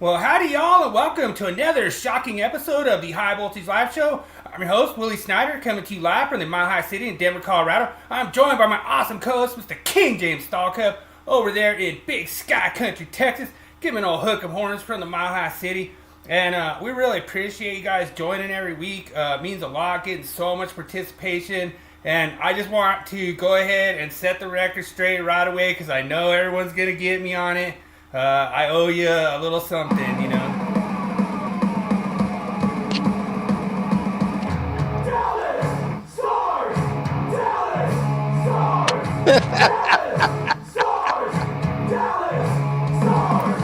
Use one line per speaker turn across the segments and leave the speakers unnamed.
Well, howdy, y'all, and welcome to another shocking episode of the High Voltage Live Show. I'm your host, Willie Snyder, coming to you live from the Mile High City in Denver, Colorado. I'm joined by my awesome co-host, Mr. King James Stallcup, over there in Big Sky Country, Texas, giving an old hook 'em horns from the Mile High City. And we really appreciate you guys joining every week. It means a lot, getting so much participation. And I just want to go ahead and set the record straight right away because I know everyone's going to get me on it. I owe you a little something, you know.
Dallas Stars! Dallas Stars! Dallas Stars! Dallas Stars!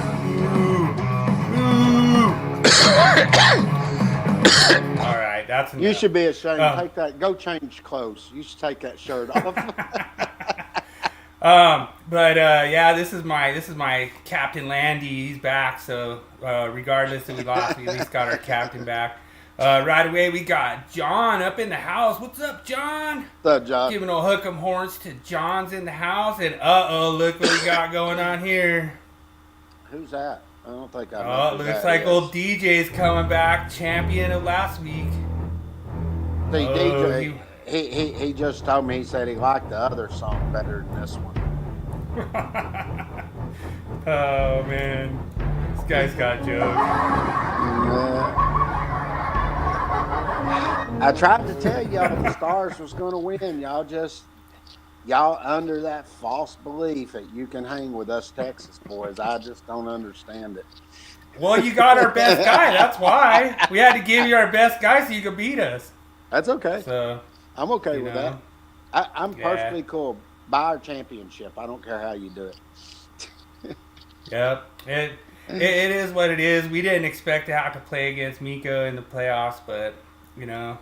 All right, that's enough.
You should be ashamed. Take that. Go change clothes. You should take that shirt off.
Yeah, this is my Captain Landy. He's back, so regardless if we lost, we at least got our captain back. Right away, we got John up in the house. What's up, John?
What's up, John?
Giving a hook 'em horns to John's in the house, and look what we got going on here.
Who's that? I don't think I know.
Oh, it looks like old DJ's coming back, champion of last week.
See, DJ, he just told me, he said he liked the other song better than this one.
Oh man, this guy's got jokes.
I tried to tell y'all the Stars was going to win. Y'all under that false belief that you can hang with us Texas boys. I just don't understand it.
Well, you got our best guy. That's why we had to give you our best guy so you could beat us.
That's okay.
So
I'm okay with that. I'm perfectly cool. Buy our championship. I don't care how you do it.
Yep. It is what it is. We didn't expect to have to play against Miko in the playoffs, but you know,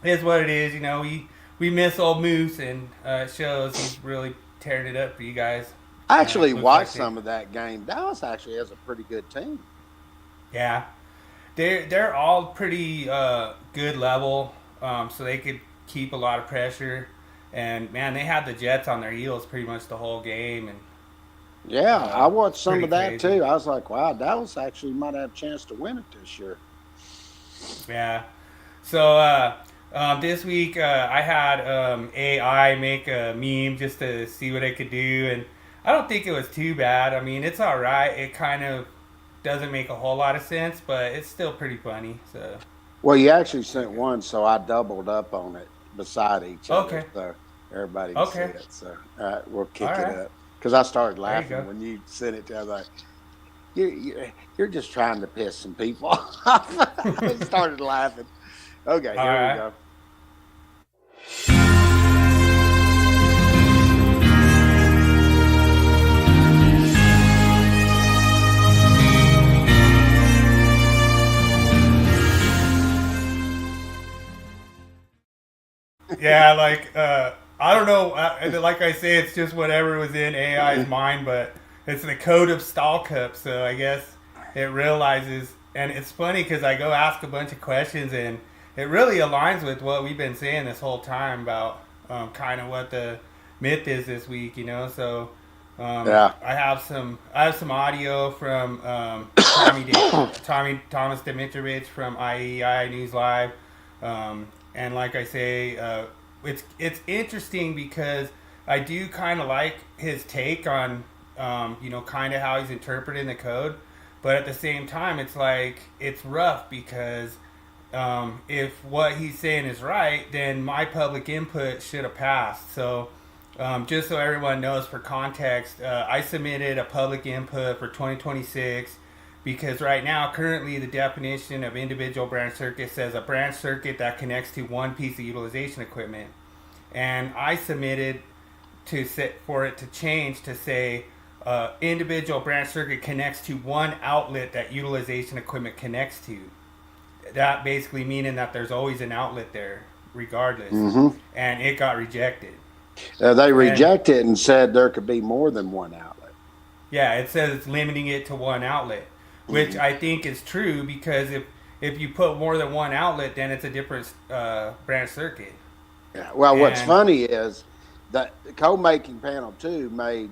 it is what it is. You know, we miss old Moose, and it shows. He's really tearing it up for you guys.
I actually watched some of that game. Dallas actually has a pretty good team.
Yeah, they're all pretty good level, so they could keep a lot of pressure. And man, they had the Jets on their heels pretty much the whole game. And
yeah, I watched some of that
crazy.
too. I was like, wow, Dallas actually might have a chance to win it this year.
Yeah. So this week I had AI make a meme just to see what it could do, and I don't think it was too bad. I mean, it's all right. It kind of doesn't make a whole lot of sense, but it's still pretty funny. So.
Well, you actually sent one, so I doubled up on it beside each other.
Okay.
So everybody can see
Okay.
it. So we'll kick
All
it
right.
up. Because I started
There you
laughing
go.
when you sent it to me. I was like, you're just trying to piss some people off. I started laughing. Okay, here
right.
we go.
Yeah, like I don't know. Like I say, it's just whatever was in AI's mind, but it's the code of stall cup. So I guess it realizes, and it's funny because I go ask a bunch of questions, and it really aligns with what we've been saying this whole time about kind of what the myth is this week. You know, so
Yeah.
I have some audio from Thomas Dimitrovich from IEI News Live. And like I say, it's interesting because I do kind of like his take on, kind of how he's interpreting the code. But at the same time, it's like, it's rough because if what he's saying is right, then my public input should have passed. So just so everyone knows for context, I submitted a public input for 2026 because right now, currently, the definition of individual branch circuit says a branch circuit that connects to one piece of utilization equipment. And I submitted for it to change to say individual branch circuit connects to one outlet that utilization equipment connects to. That basically meaning that there's always an outlet there, regardless.
Mm-hmm.
And it got rejected.
They rejected it and said there could be more than one outlet.
Yeah, it says it's limiting it to one outlet, which I think is true because if you put more than one outlet, then it's a different branch circuit.
Yeah. Well, what's funny is that the code-making panel 2 made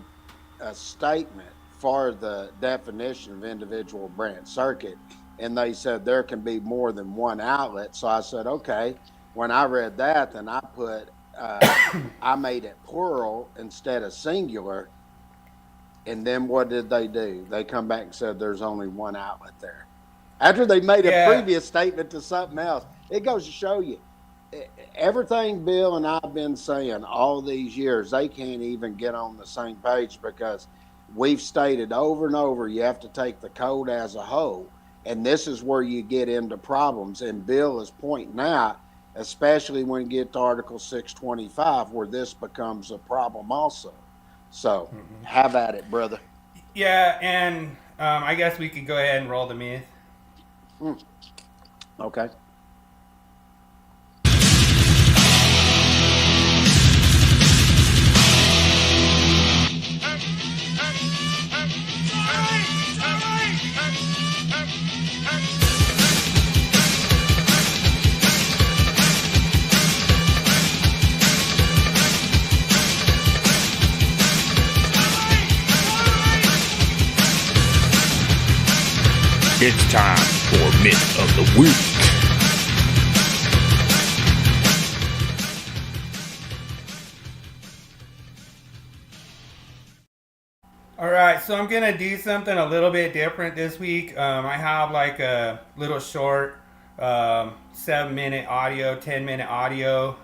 a statement for the definition of individual branch circuit, and they said there can be more than one outlet. So I said, okay. When I read that, then I put I made it plural instead of singular. And then what did they do? They come back and said there's only one outlet there. After they made a previous statement to something else, it goes to show you everything Bill and I've been saying all these years, they can't even get on the same page because we've stated over and over you have to take the code as a whole. And this is where you get into problems. And Bill is pointing out, especially when you get to Article 625, where this becomes a problem also. So have at it, brother.
Yeah, and I guess we could go ahead and roll the myth.
Okay.
It's time for Myth of the Week.
All right, so I'm going to do something a little bit different this week. I have like a little short 7-minute audio, 10-minute audio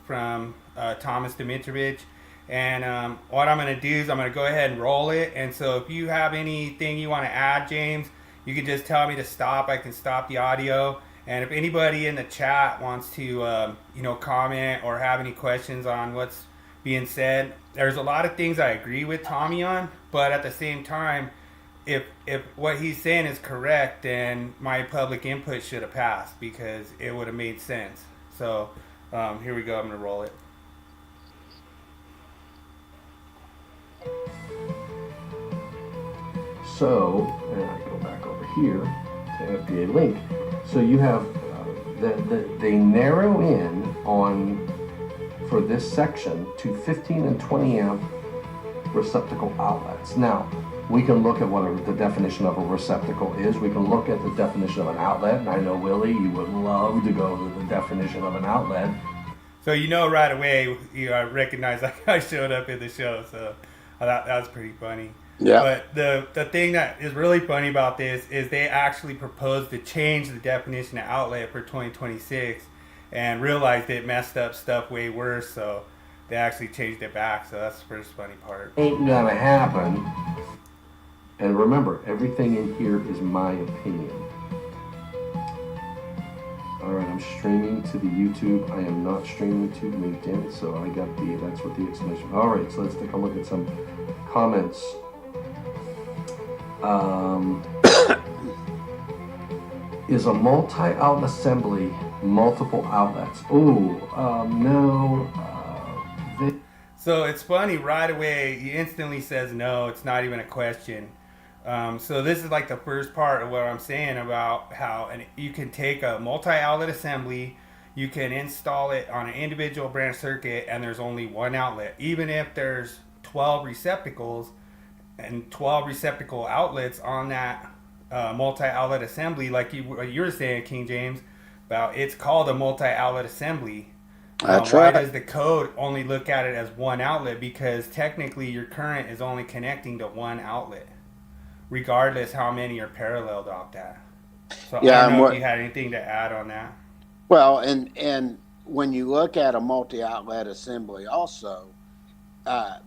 from Thomas Dimitrovich. And what I'm going to do is I'm going to go ahead and roll it. And so if you have anything you want to add, James, you can just tell me to stop. I can stop the audio. And if anybody in the chat wants to, comment or have any questions on what's being said, there's a lot of things I agree with Tommy on. But at the same time, if what he's saying is correct, then my public input should have passed because it would have made sense. So here we go. I'm going to roll it.
So, and I go back over here to FBA link. So you have they narrow in on for this section to 15 and 20 amp receptacle outlets. Now we can look at what the definition of a receptacle is. We can look at the definition of an outlet, and I know Willie, you would love to go to the definition of an outlet.
So right away you recognize like I showed up in the show, so I thought that was pretty funny.
Yeah.
But the thing that is really funny about this is they actually proposed to change the definition of outlet for 2026 and realized it messed up stuff way worse, so they actually changed it back. So that's the first funny part.
Ain't gonna happen. And remember, everything in here is my opinion. Alright, I'm streaming to the YouTube. I am not streaming to LinkedIn, so I got that's what the explanation. Alright, so let's take a look at some comments. Is a multi-outlet assembly multiple outlets? No.
So it's funny, right away, he instantly says no, it's not even a question. So this is like the first part of what I'm saying about how you can take a multi-outlet assembly, you can install it on an individual branch circuit, and there's only one outlet. Even if there's 12 receptacles and 12 receptacle outlets on that multi-outlet assembly, like you were saying, King James, about it's called a multi-outlet assembly.
That's
why
right.
does the code only look at it as one outlet? Because technically your current is only connecting to one outlet, regardless how many are paralleled off that. So
Yeah,
I don't
and
know if you had anything to add on that.
Well, and when you look at a multi-outlet assembly also,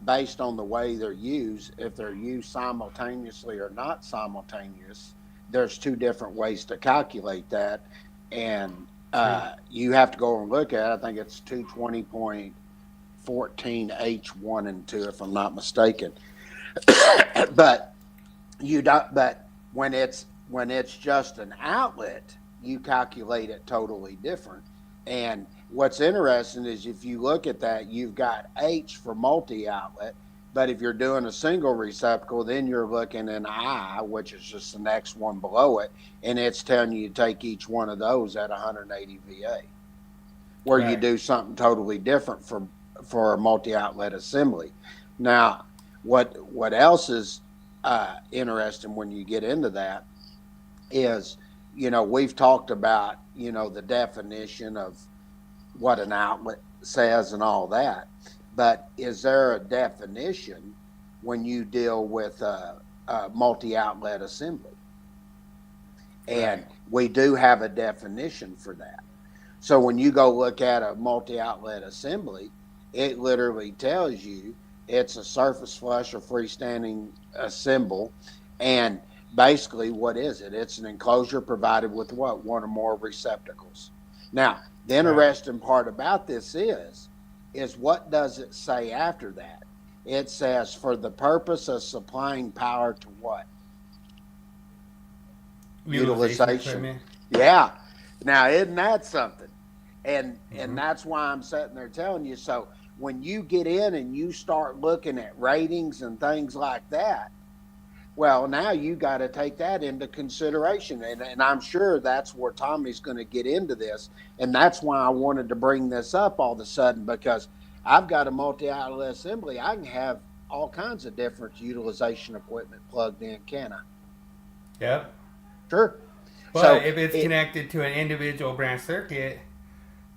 based on the way they're used, if they're used simultaneously or not simultaneous, there's two different ways to calculate that. And you have to go and look at it. I think it's 220.14H1 and 2, if I'm not mistaken. But you don't. But when it's just an outlet, you calculate it totally different. And what's interesting is if you look at that, you've got H for multi-outlet. But if you're doing a single receptacle, then you're looking at I, which is just the next one below it, and it's telling you to take each one of those at 180 VA, where you do something totally different for a multi-outlet assembly. Now, what else is interesting when you get into that is, we've talked about, the definition of what an outlet says and all that. But is there a definition when you deal with a multi-outlet assembly? And we do have a definition for that. So when you go look at a multi-outlet assembly, it literally tells you it's a surface flush or freestanding assemble. And basically, what is it? It's an enclosure provided with what? One or more receptacles. Now, the interesting part about this is what does it say after that? It says, for the purpose of supplying power to what? Utilization. Yeah. Now, isn't that something? And that's why I'm sitting there telling you. So when you get in and you start looking at ratings and things like that, well, now you got to take that into consideration. And I'm sure that's where Tommy's going to get into this. And that's why I wanted to bring this up all of a sudden, because I've got a multi-outlet assembly. I can have all kinds of different utilization equipment plugged in, can I?
Yep.
Sure.
But
So
if it's connected to an individual branch circuit,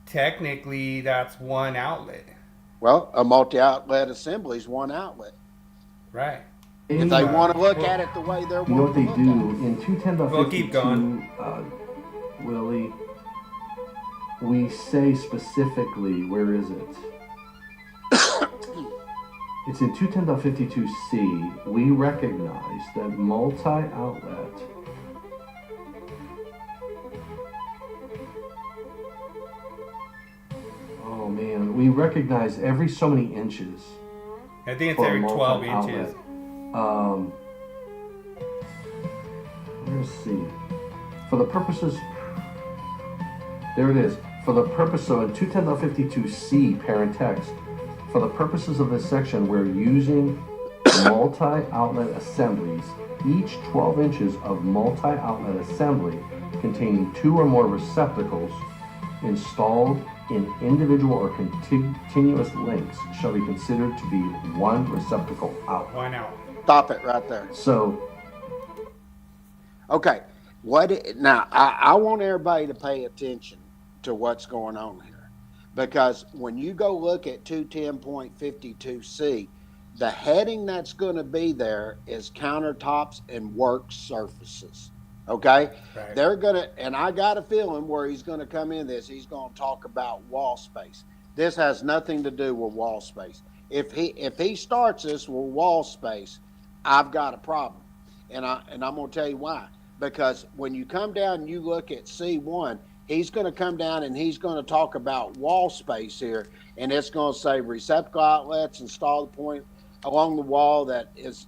technically that's one outlet.
Well, a multi-outlet assembly is one outlet.
Right.
If they want to look at it the way they're
You know what they
wanting to look
do in 210.52,
We'll keep going.
Willie, we say specifically, where is it? It's in 210.52C. We recognize that multi-outlet we recognize every so many inches.
I think it's
for a
every 12 inches.
multi-outlet. Let's see. For the purposes, there it is. For the purpose of 210.52C parent text, for the purposes of this section, we're using multi-outlet assemblies. Each 12 inches of multi-outlet assembly containing 2 or more receptacles installed in individual or continuous links shall be considered to be one receptacle outlet.
One out.
Stop it right there.
So,
okay, now I want everybody to pay attention to what's going on here, because when you go look at 210.52C, the heading that's going to be there is countertops and work surfaces. Okay,
Right.
They're gonna, and I got a feeling where he's going to come in this, he's going to talk about wall space. This has nothing to do with wall space. If he starts this with wall space, I've got a problem, and I'm going to tell you why. Because when you come down and you look at C1, he's going to come down and he's going to talk about wall space here, and it's going to say receptacle outlets installed point along the wall that is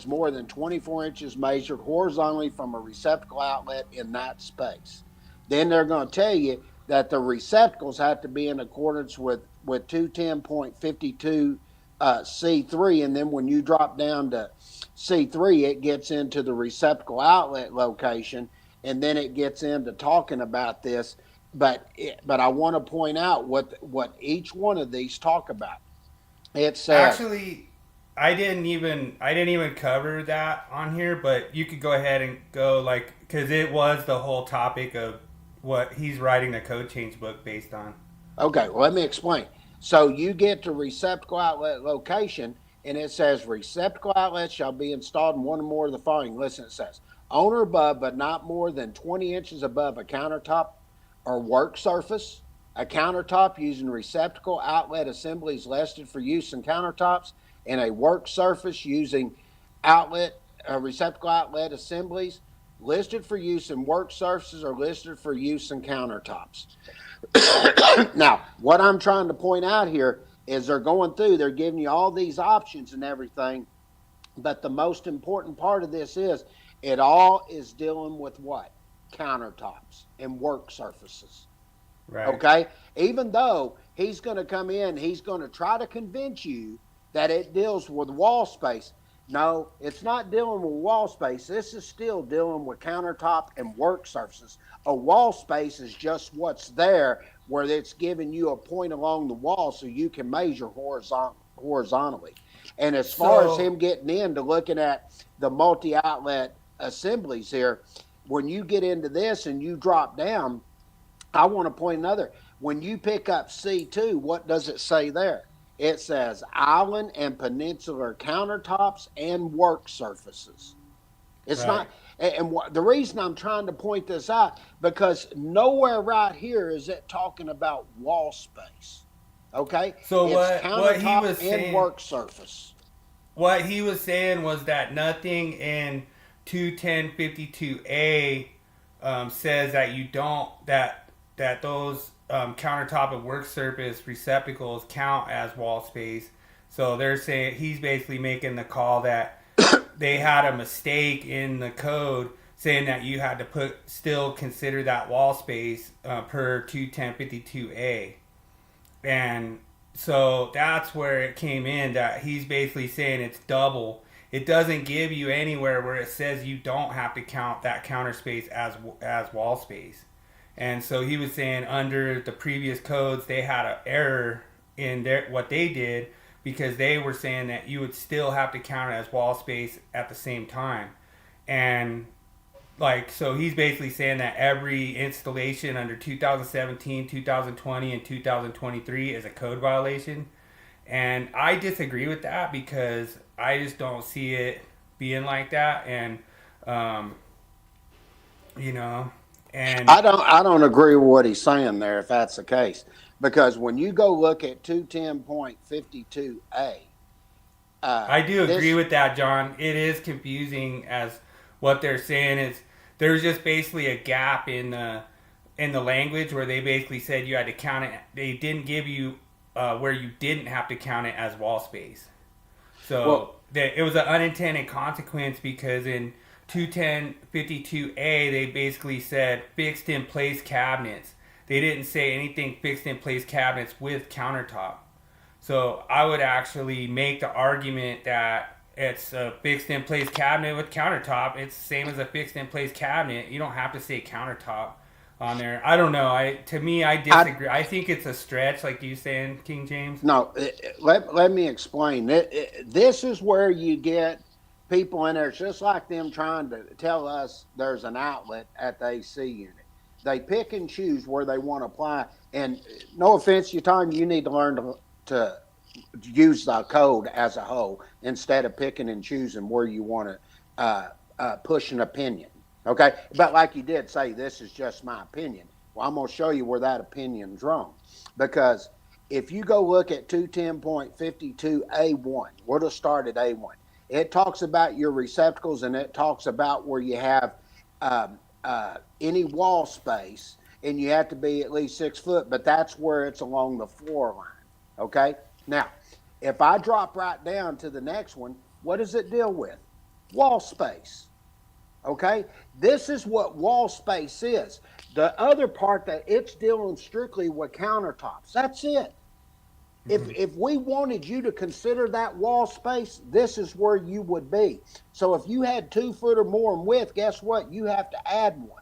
more than 24 inches measured horizontally from a receptacle outlet in that space. Then they're going to tell you that the receptacles have to be in accordance with 210.52 C3, and then when you drop down to C3, it gets into the receptacle outlet location, and then it gets into talking about this. But I want to point out what each one of these talk about. It says,
Actually, I didn't even cover that on here, but you could go ahead and go, like, because it was the whole topic of what he's writing the code change book based on.
okay, well, let me explain. So you get to receptacle outlet location, and it says receptacle outlets shall be installed in one or more of the following. Listen, it says on or above, but not more than 20 inches above a countertop or work surface. A countertop using receptacle outlet assemblies listed for use in countertops, and a work surface using receptacle outlet assemblies listed for use in work surfaces or listed for use in countertops. Now, what I'm trying to point out here is they're going through, they're giving you all these options and everything, but the most important part of this is it all is dealing with what? Countertops and work surfaces.
Right.
Okay? Even though he's going to come in, he's going to try to convince you that it deals with wall space. No, it's not dealing with wall space. This is still dealing with countertop and work surfaces. A wall space is just what's there, where it's giving you a point along the wall so you can measure horizontally. And as far as
So-
him getting into looking at the multi-outlet assemblies here, when you get into this and you drop down, I want to point another. When you pick up C2, what does it say there? It says island and peninsular countertops and work surfaces. It's
Right.
not, and the reason I'm trying to point this out, because nowhere right here is it talking about wall space. Okay?
So
it's
what he
countertop
was
and
saying-
work surface.
What he was saying was that nothing in 21052A says that you don't that those countertop and work surface receptacles count as wall space. So they're saying he's basically making the call that they had a mistake in the code saying that you had to still consider that wall space per 21052A. And so that's where it came in, that he's basically saying it's double. It doesn't give you anywhere where it says you don't have to count that counter space as wall space. And so he was saying under the previous codes they had an error in what they did, because they were saying that you would still have to count it as wall space at the same time. And so he's basically saying that every installation under 2017, 2020, and 2023 is a code violation. And I disagree with that, because I just don't see it being like that. And, and
I don't agree with what he's saying there, if that's the case. Because when you go look at 210.52A,
I do agree with that, John. It is confusing as what they're saying is there's just basically a gap in the language where they basically said you had to count it. They didn't give you where you didn't have to count it as wall space. So it was an unintended consequence, because in 21052A they basically said fixed in place cabinets. They didn't say anything fixed in place cabinets with countertop. So I would actually make the argument that it's a fixed in place cabinet with countertop. It's the same as a fixed in place cabinet. You don't have to say countertop on there. I don't know. I disagree. I think it's a stretch, like you saying, King James.
No, let me explain. This is where you get people in there. It's just like them trying to tell us there's an outlet at the AC unit. They pick and choose where they want to apply. And no offense, you need to learn to use the code as a whole instead of picking and choosing where you want to push an opinion. Okay? But like you did say, this is just my opinion. Well, I'm going to show you where that opinion's wrong. Because if you go look at 210.52A1, we'll just start at A1. It talks about your receptacles, and it talks about where you have any wall space, and you have to be at least 6 foot, but that's where it's along the floor line. Okay? Now, if I drop right down to the next one, what does it deal with? Wall space. Okay? This is what wall space is. The other part that it's dealing strictly with countertops. That's it. If we wanted you to consider that wall space, this is where you would be. So if you had 2 foot or more in width, guess what? You have to add one.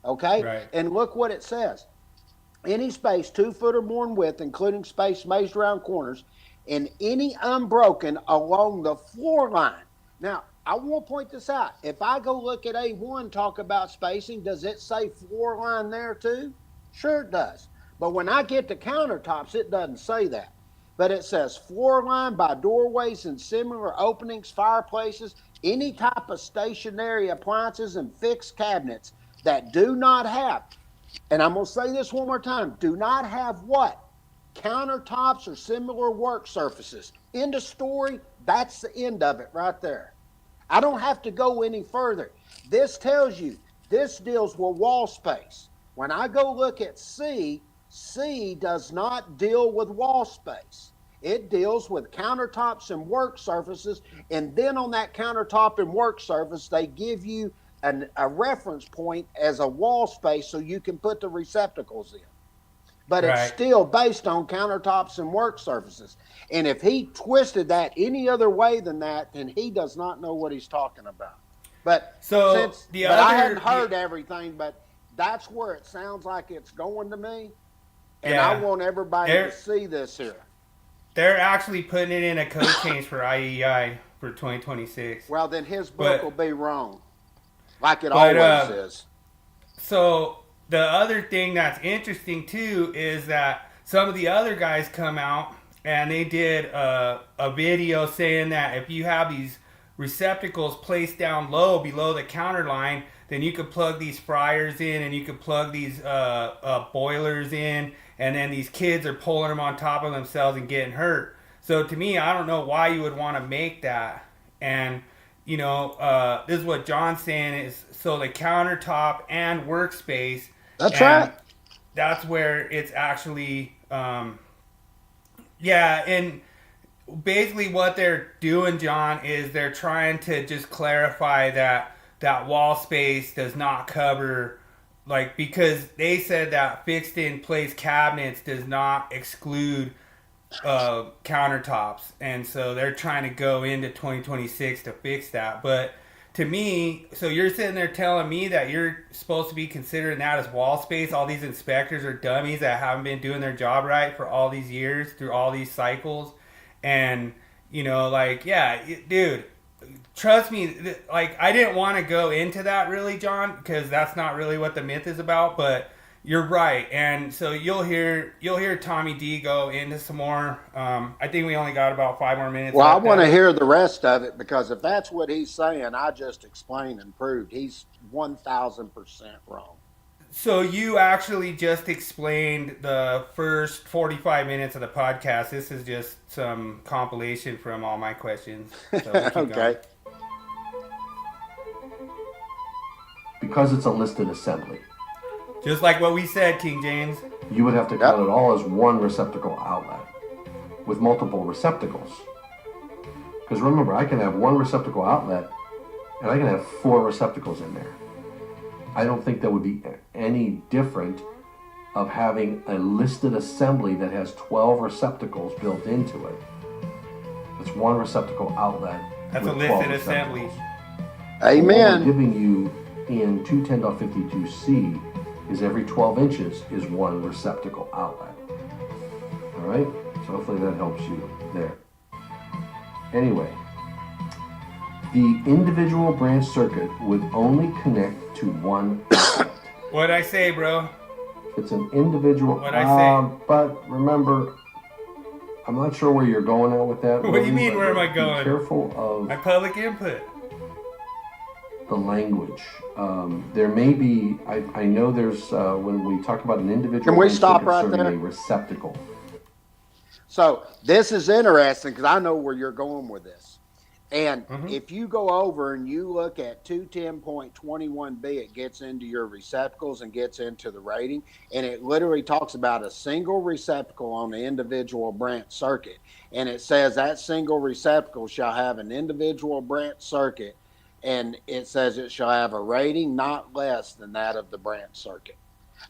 Okay?
Right.
And look what it says. Any space 2 foot or more in width, including space measured around corners, and any unbroken along the floor line. Now, I want to point this out. If I go look at A1, talk about spacing, does it say floor line there too? Sure it does. But when I get to countertops, it doesn't say that. But it says floor line by doorways and similar openings, fireplaces, any type of stationary appliances and fixed cabinets that do not have, and I'm going to say this one more time, do not have what? Countertops or similar work surfaces. End of story. That's the end of it right there. I don't have to go any further. This tells you, this deals with wall space. When I go look at C does not deal with wall space. It deals with countertops and work surfaces, and then on that countertop and work surface, they give you a reference point as a wall space so you can put the receptacles in. But it's
Right.
still based on countertops and work surfaces. And if he twisted that any other way than that, then he does not know what he's talking about. But
So,
I hadn't heard everything, but that's where it sounds like it's going to me. And
Yeah.
I want everybody to see this here.
they're actually putting it in a code change for IEI for 2026.
Well, then his book
But-
will be wrong, like it
but,
always is.
So the other thing that's interesting too is that some of the other guys come out and they did a video saying that if you have these receptacles placed down low below the counter line, then you could plug these fryers in and you could plug these boilers in, and then these kids are pulling them on top of themselves and getting hurt. So to me, I don't know why you would want to make that. And this is what John's saying is, so the countertop and workspace.
That's
and
right.
That's where it's actually, and basically what they're doing, John, is they're trying to just clarify that wall space does not cover, because they said that fixed in place cabinets does not exclude countertops, and so they're trying to go into 2026 to fix that. But to me, so you're sitting there telling me that you're supposed to be considering that as wall space. All these inspectors are dummies that haven't been doing their job right for all these years through all these cycles. And dude, trust me, I didn't want to go into that really, John, because that's not really what the myth is about, but you're right. And so you'll hear Tommy D go into some more. I think we only got about 5 more minutes.
Well, I
left
want to
now.
hear the rest of it, because if that's what he's saying, I just explained and proved he's 1,000% wrong.
So you actually just explained the first 45 minutes of the podcast. This is just some compilation from all my questions. So we'll keep
Okay.
going.
Because it's a listed assembly,
Just like what we said, King James.
you would have to count it all as one receptacle outlet with multiple receptacles. Because remember, I can have one receptacle outlet and I can have 4 receptacles in there. I don't think that would be any different of having a listed assembly that has 12 receptacles built into it. It's one receptacle outlet.
That's
with
a
12
listed assembly.
receptacles. What
Amen.
we're giving you in 210.52C is every 12 inches is one receptacle outlet. All right? So hopefully that helps you there. Anyway, the individual branch circuit would only connect to one outlet.
What'd I say, bro?
It's an individual.
What'd I say?
But remember, I'm not sure where you're going at with that.
What do you
Willie,
mean,
but
where am I
be
going?
careful of
My public input.
the language. There may be, I know there's, when we talk about an individual
Can we
branch
stop
circuit
right
serving
there?
a receptacle.
So this is interesting, because I know where you're going with this. And if you go over and you look at 210.21b, it gets into your receptacles and gets into the rating. And it literally talks about a single receptacle on the individual branch circuit. And it says that single receptacle shall have an individual branch circuit. And it says it shall have a rating not less than that of the branch circuit.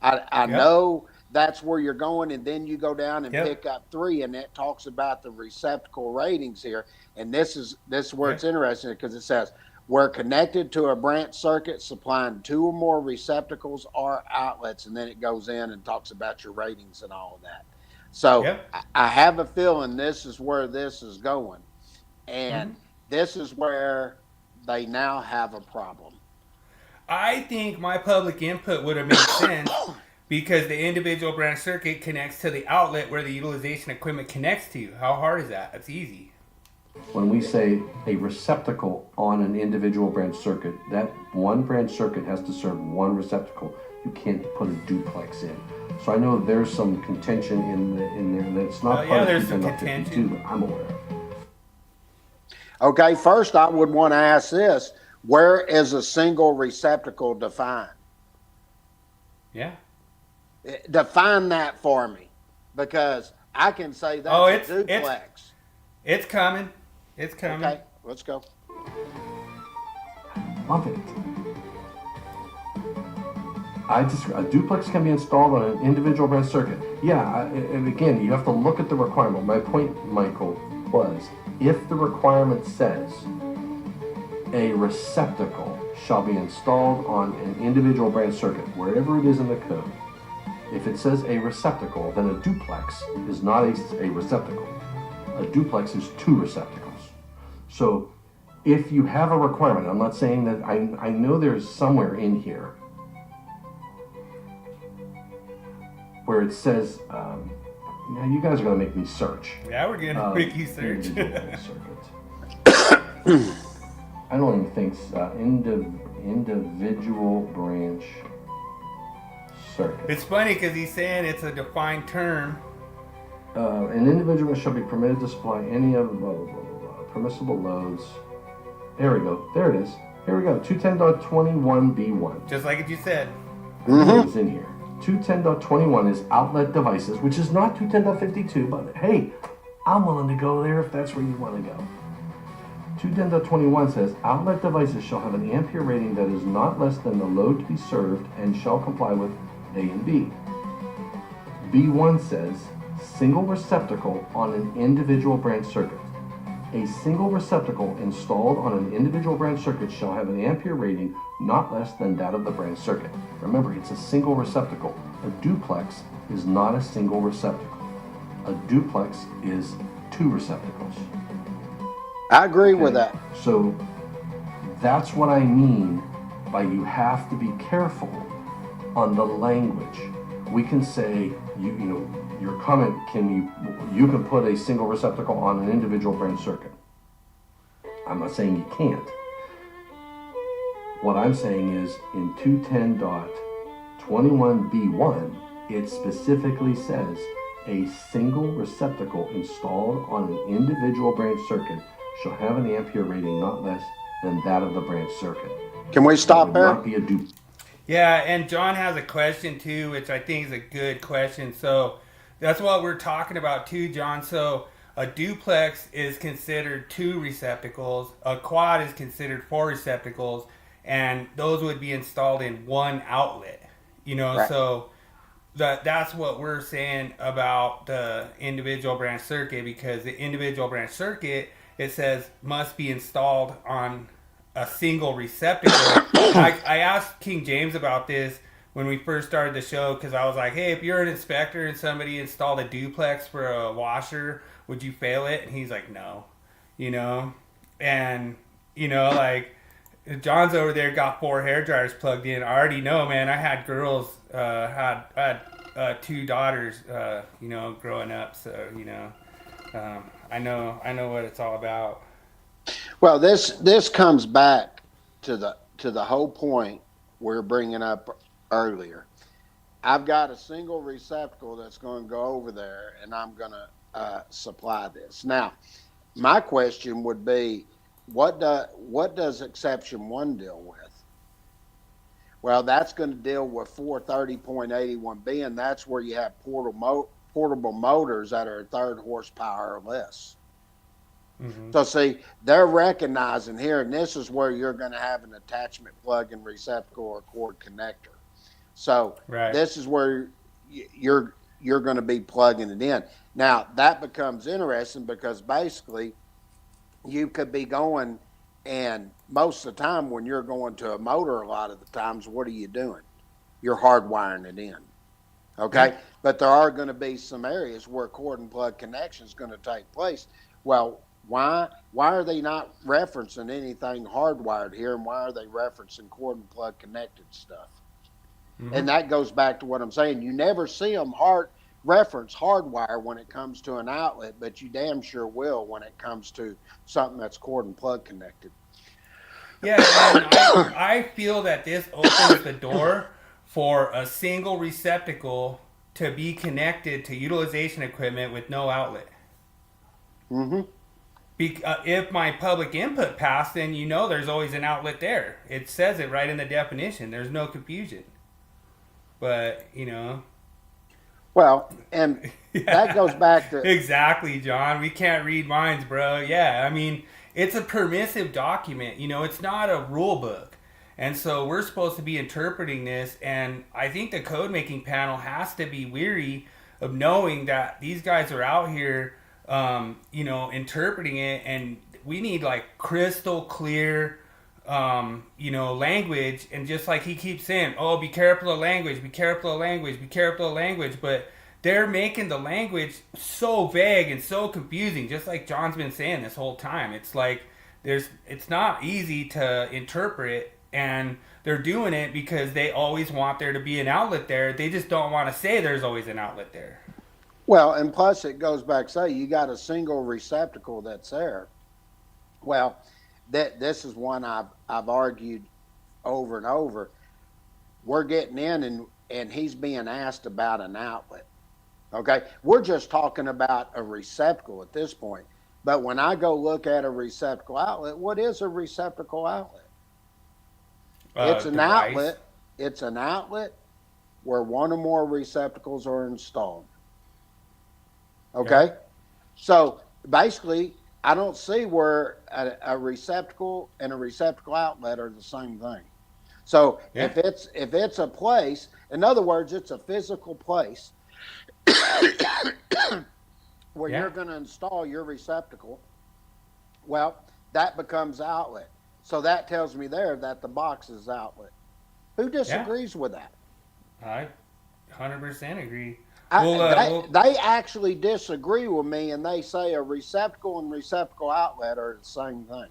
I know that's where you're going, and then you go down and pick up 3, and it talks about the receptacle ratings here. And this is where it's interesting, because it says we're connected to a branch circuit supplying 2 or more receptacles or outlets, and then it goes in and talks about your ratings and all of that. So I have a feeling this is where this is going, and this is where they now have a problem.
I think my public input would have made sense because the individual branch circuit connects to the outlet where the utilization equipment connects to. How hard is that? That's easy.
When we say a receptacle on an individual branch circuit, that one branch circuit has to serve one receptacle. You can't put a duplex in. So I know there's some contention in there that's not part
there's
of
some
210.52,
contention.
but I'm aware of.
Okay, first I would want to ask this: where is a single receptacle defined?
Yeah.
Define that for me, because I can say that's a duplex.
It's coming. It's coming.
Okay, let's go.
Love it. A duplex can be installed on an individual branch circuit. Yeah, and again, you have to look at the requirement. My point, Michael, was if the requirement says a receptacle shall be installed on an individual branch circuit, wherever it is in the code, if it says a receptacle, then a duplex is not a receptacle. A duplex is 2 receptacles. So if you have a requirement, I'm not saying that, I know there's somewhere in here where it says, now you guys are going to make me search.
Yeah, we're gonna make you search.
Individual branch circuit. I don't even think individual branch circuit.
It's funny because he's saying it's a defined term.
An individual shall be permitted to supply any of the blah, blah, blah, blah, blah, permissible loads. There we go. There it is. Here we go. 210.21b1.
Just like you said.
It's in here. 210.21 is outlet devices, which is not 210.52, but hey, I'm willing to go there if that's where you want to go. 210.21 says outlet devices shall have an ampere rating that is not less than the load to be served and shall comply with A and B. B1 says single receptacle on an individual branch circuit. A single receptacle installed on an individual branch circuit shall have an ampere rating not less than that of the branch circuit. Remember, it's a single receptacle. A duplex is not a single receptacle. A duplex is 2 receptacles.
I agree with that.
So that's what I mean by you have to be careful on the language. We can say, you know, your comment, you can put a single receptacle on an individual branch circuit. I'm not saying you can't. What I'm saying is in 210.21b1, it specifically says a single receptacle installed on an individual branch circuit shall have an ampere rating not less than that of the branch circuit.
Can we stop
It would
there?
not be a duplex.
Yeah, and John has a question too, which I think is a good question. So that's what we're talking about too, John. So a duplex is considered 2 receptacles. A quad is considered 4 receptacles, and those would be installed in 1 outlet. You know,
Right.
so that's what we're saying about the individual branch circuit, because the individual branch circuit, it says must be installed on a single receptacle. I asked King James about this when we first started the show, because I was like, hey, if you're an inspector and somebody installed a duplex for a washer, would you fail it? And he's like, no. You know? And, you know, like, John's over there got 4 hair dryers plugged in. I already know, man. I had girls, I had 2 daughters, you know, growing up. So, you know, I know what it's all about.
Well, this comes back to the whole point we're bringing up earlier. I've got a single receptacle that's going to go over there, and I'm going to supply this. Now, my question would be, what does exception 1 deal with? Well, that's going to deal with 430.81b, and that's where you have portable motors that are 1/3 horsepower or less. Mm-hmm. So see, they're recognizing here, and this is where you're going to have an attachment plug-in receptacle or cord connector. So
right.
This is where you're going to be plugging it in. Now that becomes interesting, because basically you could be going, and most of the time when you're going to a motor, a lot of the times, what are you doing? You're hardwiring it in. Okay. Mm-hmm. But there are going to be some areas where cord and plug connection is going to take place. Well, why are they not referencing anything hardwired here, and why are they referencing cord and plug connected stuff? Mm-hmm. And that goes back to what I'm saying. You never see them reference hardwire when it comes to an outlet, but you damn sure will when it comes to something that's cord and plug connected.
Yeah, and I feel that this opens the door for a single receptacle to be connected to utilization equipment with no outlet. Mm-hmm. If my public input passed, then you know there's always an outlet there. It says it right in the definition. There's no confusion. But, you know.
Well, and that goes back to...
Exactly, John. We can't read minds, bro. Yeah, I mean, it's a permissive document. You know, it's not a rule book. And so we're supposed to be interpreting this, and I think the code making panel has to be weary of knowing that these guys are out here, you know, interpreting it, and we need like crystal clear, you know, language. And just like he keeps saying, oh, be careful of language, be careful of language, be careful of language. But they're making the language so vague and so confusing, just like John's been saying this whole time. It's like it's not easy to interpret, and they're doing it because they always want there to be an outlet there. They just don't want to say there's always an outlet there.
Well, and plus it goes back, say you got a single receptacle that's there. Well, this is one I've argued over and over. We're getting in and he's being asked about an outlet. Okay, we're just talking about a receptacle at this point. But when I go look at a receptacle outlet, what is a receptacle outlet? It's an
Device.
outlet. It's an outlet where one or more receptacles are installed. Okay,
Yeah.
so basically, I don't see where a receptacle and a receptacle outlet are the same thing. So
Yeah.
if it's a place, in other words, it's a physical place where
Yeah.
you're going to install your receptacle, well, that becomes outlet. So that tells me there that the box is outlet. Who disagrees with that?
I 100% agree.
They actually disagree with me, and they say a receptacle and receptacle outlet are the same thing.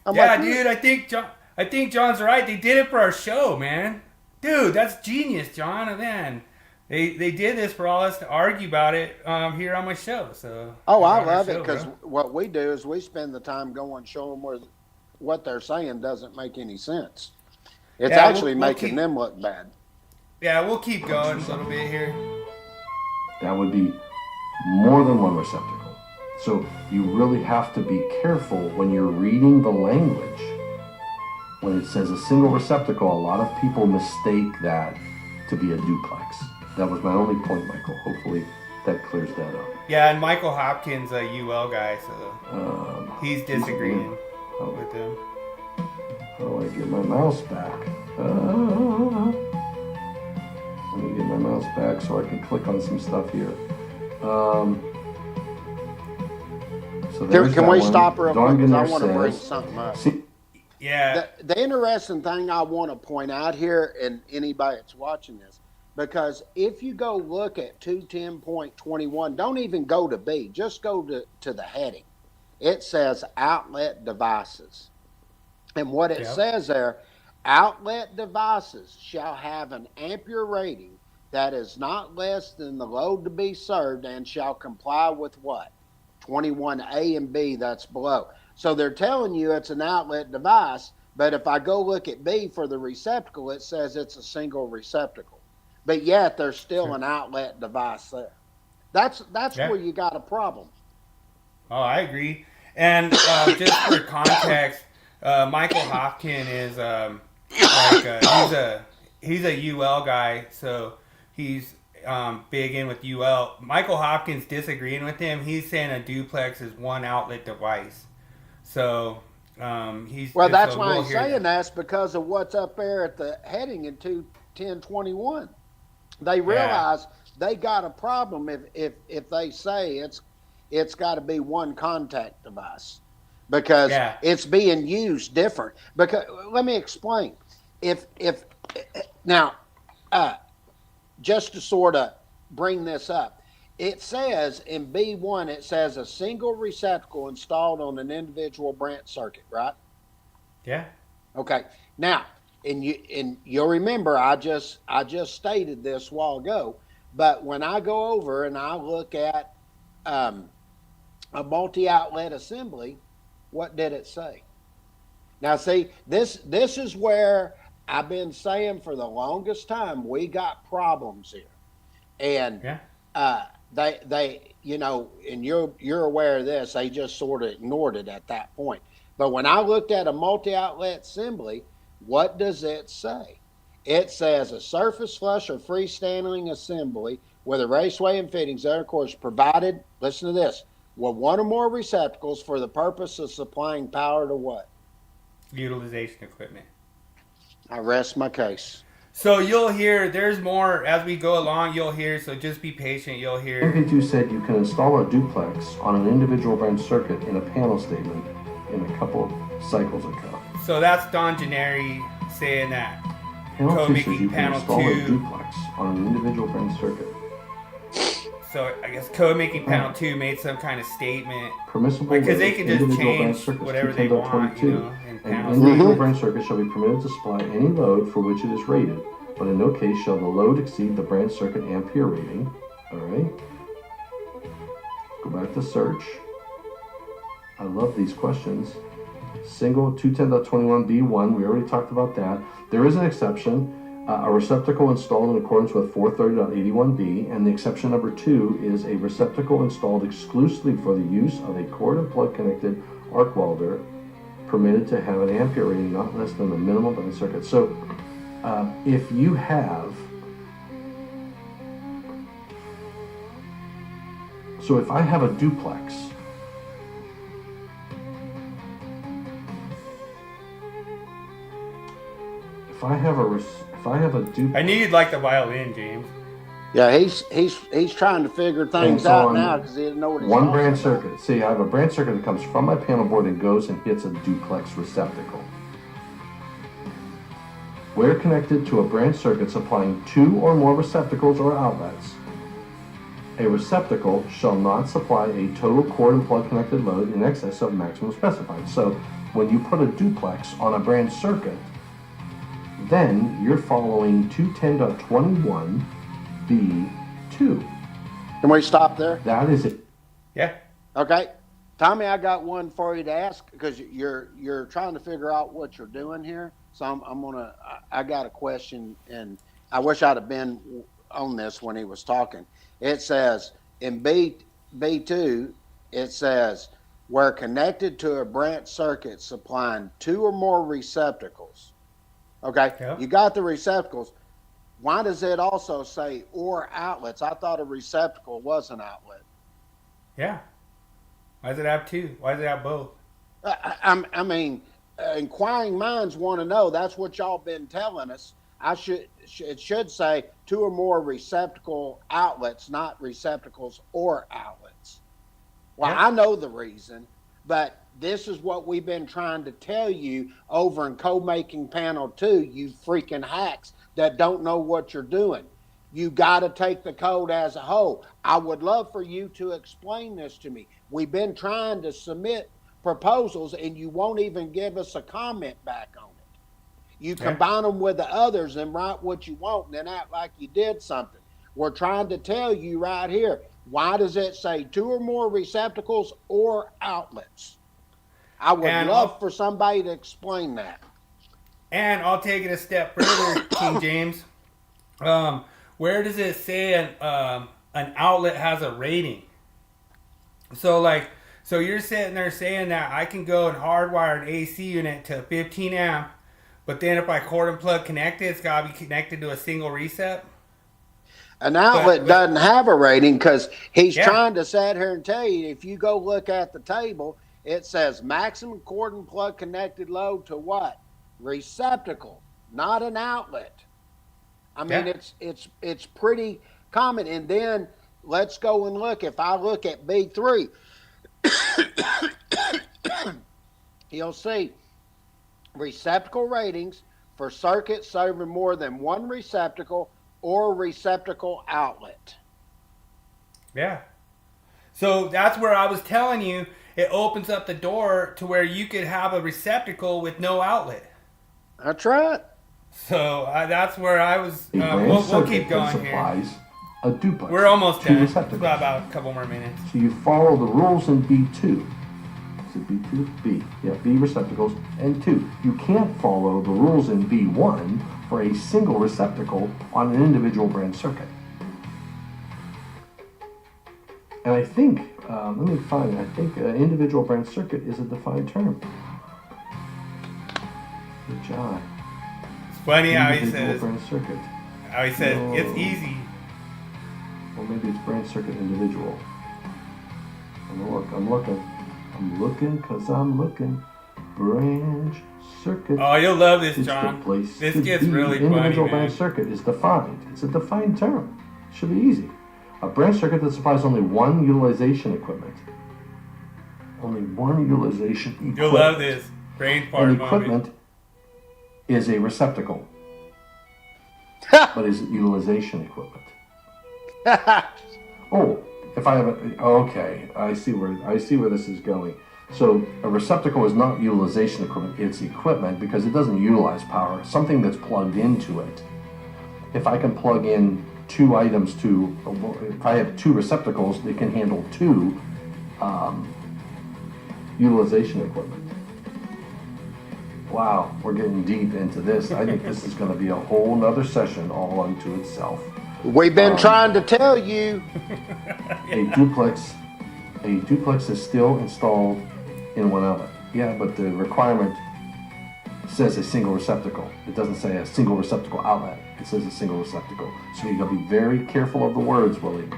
I'm
yeah,
like,
dude, I think John's right. They did it for our show, man. Dude, that's genius, John. And man, they did this for all us to argue about it here on my show. So
oh, I
on our
love it
show,
because
bro.
what we do is we spend the time going show them where what they're saying doesn't make any sense. It's
Yeah,
actually
we'll
making
keep-
them look bad.
Yeah, we'll keep going a little bit here.
That would be more than one receptacle. So you really have to be careful when you're reading the language. When it says a single receptacle, a lot of people mistake that to be a duplex. That was my only point, Michael. Hopefully that clears that up.
Yeah, and Michael Hopkins, a UL guy, so he's disagreeing with him.
How do I get my mouse back? Let me get my mouse back so I can click on some stuff here. So there's
Can
that
we
one.
stop real quick? 'Cause I
Dongener
want to bring
says-
something up.
See,
Yeah,
The interesting thing I want to point out here, and anybody that's watching this, because if you go look at 210.21, don't even go to B, just go to the heading. It says outlet devices. And what it says there, outlet devices shall have an ampere rating that is not less than the load to be served and shall comply with what? 21A and B that's below. So they're telling you it's an outlet device, but if I go look at B for the receptacle, it says it's a single receptacle. But yet there's still an outlet device there. That's
Yeah.
where you got a problem.
oh, I agree. And just for context, Michael Hopkins is he's a UL guy, so he's big in with UL. Michael Hopkins disagreeing with him. He's saying a duplex is one outlet device. So he's
Well, that's
so
why
we'll
I'm
hear
saying
that.
that's because of what's up there at the heading in 210.21. They realize they got a problem if they say it's got to be one contact device because it's being used different. Because let me explain. If now, just to sort of bring this up, it says in B1, it says a single receptacle installed on an individual branch circuit, right?
Yeah.
Okay. Now, and you'll remember I just stated this a while ago, but when I go over and I look at a multi-outlet assembly, what did it say? Now, see, this is where I've been saying for the longest time we got problems here, and they you know, and you're aware of this. They just sort of ignored it at that point. But when I looked at a multi-outlet assembly, what does it say? It says a surface flush or freestanding assembly with a raceway and fittings that, of course, provided, listen to this, with one or more receptacles for the purpose of supplying power to what?
Utilization equipment.
I rest my case.
So you'll hear, there's more as we go along, you'll hear, so just be patient, you'll hear.
MP2 said you can install a duplex on an individual branch circuit in a panel statement in a couple of cycles of code.
So that's Don Gennari saying that.
Panel
Code
2
making
says you can
panel
install
2.
a duplex on an individual branch circuit.
So I guess code making panel 2 made some kind of statement.
Permissible
Because they
loads,
can just
individual
change
branch circuits,
whatever they want,
210.22.
you know, in
An
panels.
individual branch circuit shall be permitted to supply any load for which it is rated, but in no case shall the load exceed the branch circuit ampere rating. All right. Go back to search. I love these questions. Single 210.21b1, we already talked about that. There is an exception. A receptacle installed in accordance with 430.81b, and the exception number 2 is a receptacle installed exclusively for the use of a cord and plug connected arc welder permitted to have an ampere rating not less than the minimum of the circuit. So if you have, so if I have a duplex, if I have a duplex,
I knew you'd like the violin, James.
Yeah, he's trying to figure things
so
out
on
now because he didn't know what he's
one
talking
branch
about.
circuit. See, I have a branch circuit that comes from my panel board and goes and hits a duplex receptacle. Where connected to a branch circuit supplying 2 or more receptacles or outlets, a receptacle shall not supply a total cord and plug connected load in excess of maximum specified. So when you put a duplex on a branch circuit, then you're following 210.21b2.
Can we stop there?
That is it.
Yeah.
Okay. Tommy, I got one for you to ask because you're trying to figure out what you're doing here. So I got a question, and I wish I'd have been on this when he was talking. It says in B2, it says where connected to a branch circuit supplying 2 or more receptacles. Okay,
Yeah.
You got the receptacles. Why does it also say or outlets? I thought a receptacle was an outlet.
Yeah. Why does it have 2? Why does it have both?
I mean, inquiring minds want to know. That's what y'all been telling us. It should say 2 or more receptacle outlets, not receptacles or outlets. Well,
Yeah.
I know the reason, but this is what we've been trying to tell you over in Code Making Panel 2, you freaking hacks that don't know what you're doing. You got to take the code as a whole. I would love for you to explain this to me. We've been trying to submit proposals, and you won't even give us a comment back on it. You combine them with the others and write what you want and then act like you did something. We're trying to tell you right here, why does it say 2 or more receptacles or outlets? I would love for somebody to explain that.
And I'll take it a step further, King James. Where does it say an outlet has a rating? So you're sitting there saying that I can go and hardwire an AC unit to 15 amp, but then if I cord and plug connect it, it's got to be connected to a single recep?
An outlet doesn't have a rating because he's trying to sit here and tell you, if you go look at the table, it says maximum cord and plug connected load to what? Receptacle, not an outlet. I mean, it's pretty common. And then let's go and look. If I look at B3, you'll see receptacle ratings for circuits serving more than one receptacle or receptacle outlet.
Yeah. So that's where I was telling you, it opens up the door to where you could have a receptacle with no outlet.
That's right.
So that's where I was.
A branch
We'll
circuit
keep
that
going here.
supplies a duplex.
We're almost
2
done.
receptacles.
About a couple more minutes.
So you follow the rules in B2. Is it B2? B. Yeah, B receptacles and 2. You can't follow the rules in B1 for a single receptacle on an individual branch circuit. And I think, let me find it. I think individual branch circuit is a defined term. Good job.
It's funny how he
Individual
says.
branch circuit.
How he says
No.
it's easy.
Or maybe it's branch circuit individual. I'm looking because I'm looking. Branch circuit.
Oh, you'll love this,
is the
John.
place
This
to
gets
be.
really funny,
Individual
man.
branch circuit is defined. It's a defined term. Should be easy. A branch circuit that supplies only one utilization equipment. Only one utilization equipment.
You'll love this. Brain fart
An
moment.
equipment is a receptacle. But is it utilization equipment? Oh, if I have okay, I see where this is going. So a receptacle is not utilization equipment, it's equipment because it doesn't utilize power, something that's plugged into it. If I can plug in two items if I have two receptacles, they can handle two utilization equipment. Wow, we're getting deep into this. I think this is going to be a whole nother session all unto itself.
We've been trying to tell you.
A duplex is still installed in one outlet. Yeah, but the requirement says a single receptacle. It doesn't say a single receptacle outlet. It says a single receptacle. So you got to be very careful of the words, Willie.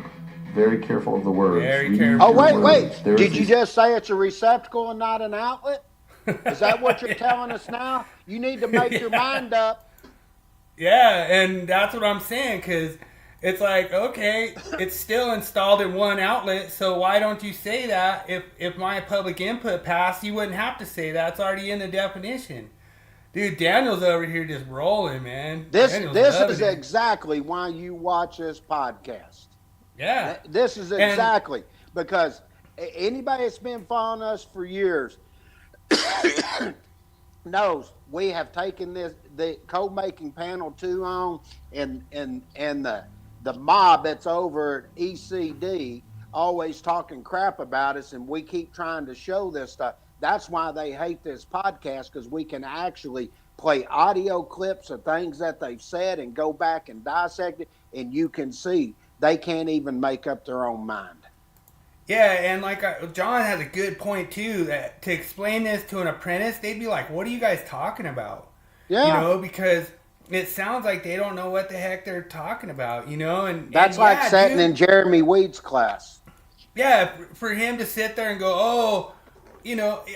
Very careful of the words.
Very careful.
Oh, wait. Did you just say it's a receptacle and not an outlet? Is that what you're telling us now? You need to make your mind up.
Yeah, and that's what I'm saying, because it's like, okay, it's still installed in one outlet, so why don't you say that? If my public input passed, you wouldn't have to say that. It's already in the definition. Dude, Daniel's over here just rolling, man.
This
Daniel's
is exactly why you watch this podcast.
Yeah.
This is exactly because anybody that's been following us for years knows we have taken the code making panel 2 on and the mob that's over at ECD always talking crap about us, and we keep trying to show this stuff. That's why they hate this podcast, because we can actually play audio clips of things that they've said and go back and dissect it, and you can see they can't even make up their own mind.
Yeah, and John has a good point too, that to explain this to an apprentice, they'd be like, what are you guys talking about?
Yeah.
Because it sounds like they don't know what the heck they're talking about, and
that's like sitting in Jeremy Weed's class.
Yeah, for him to sit there and go, oh,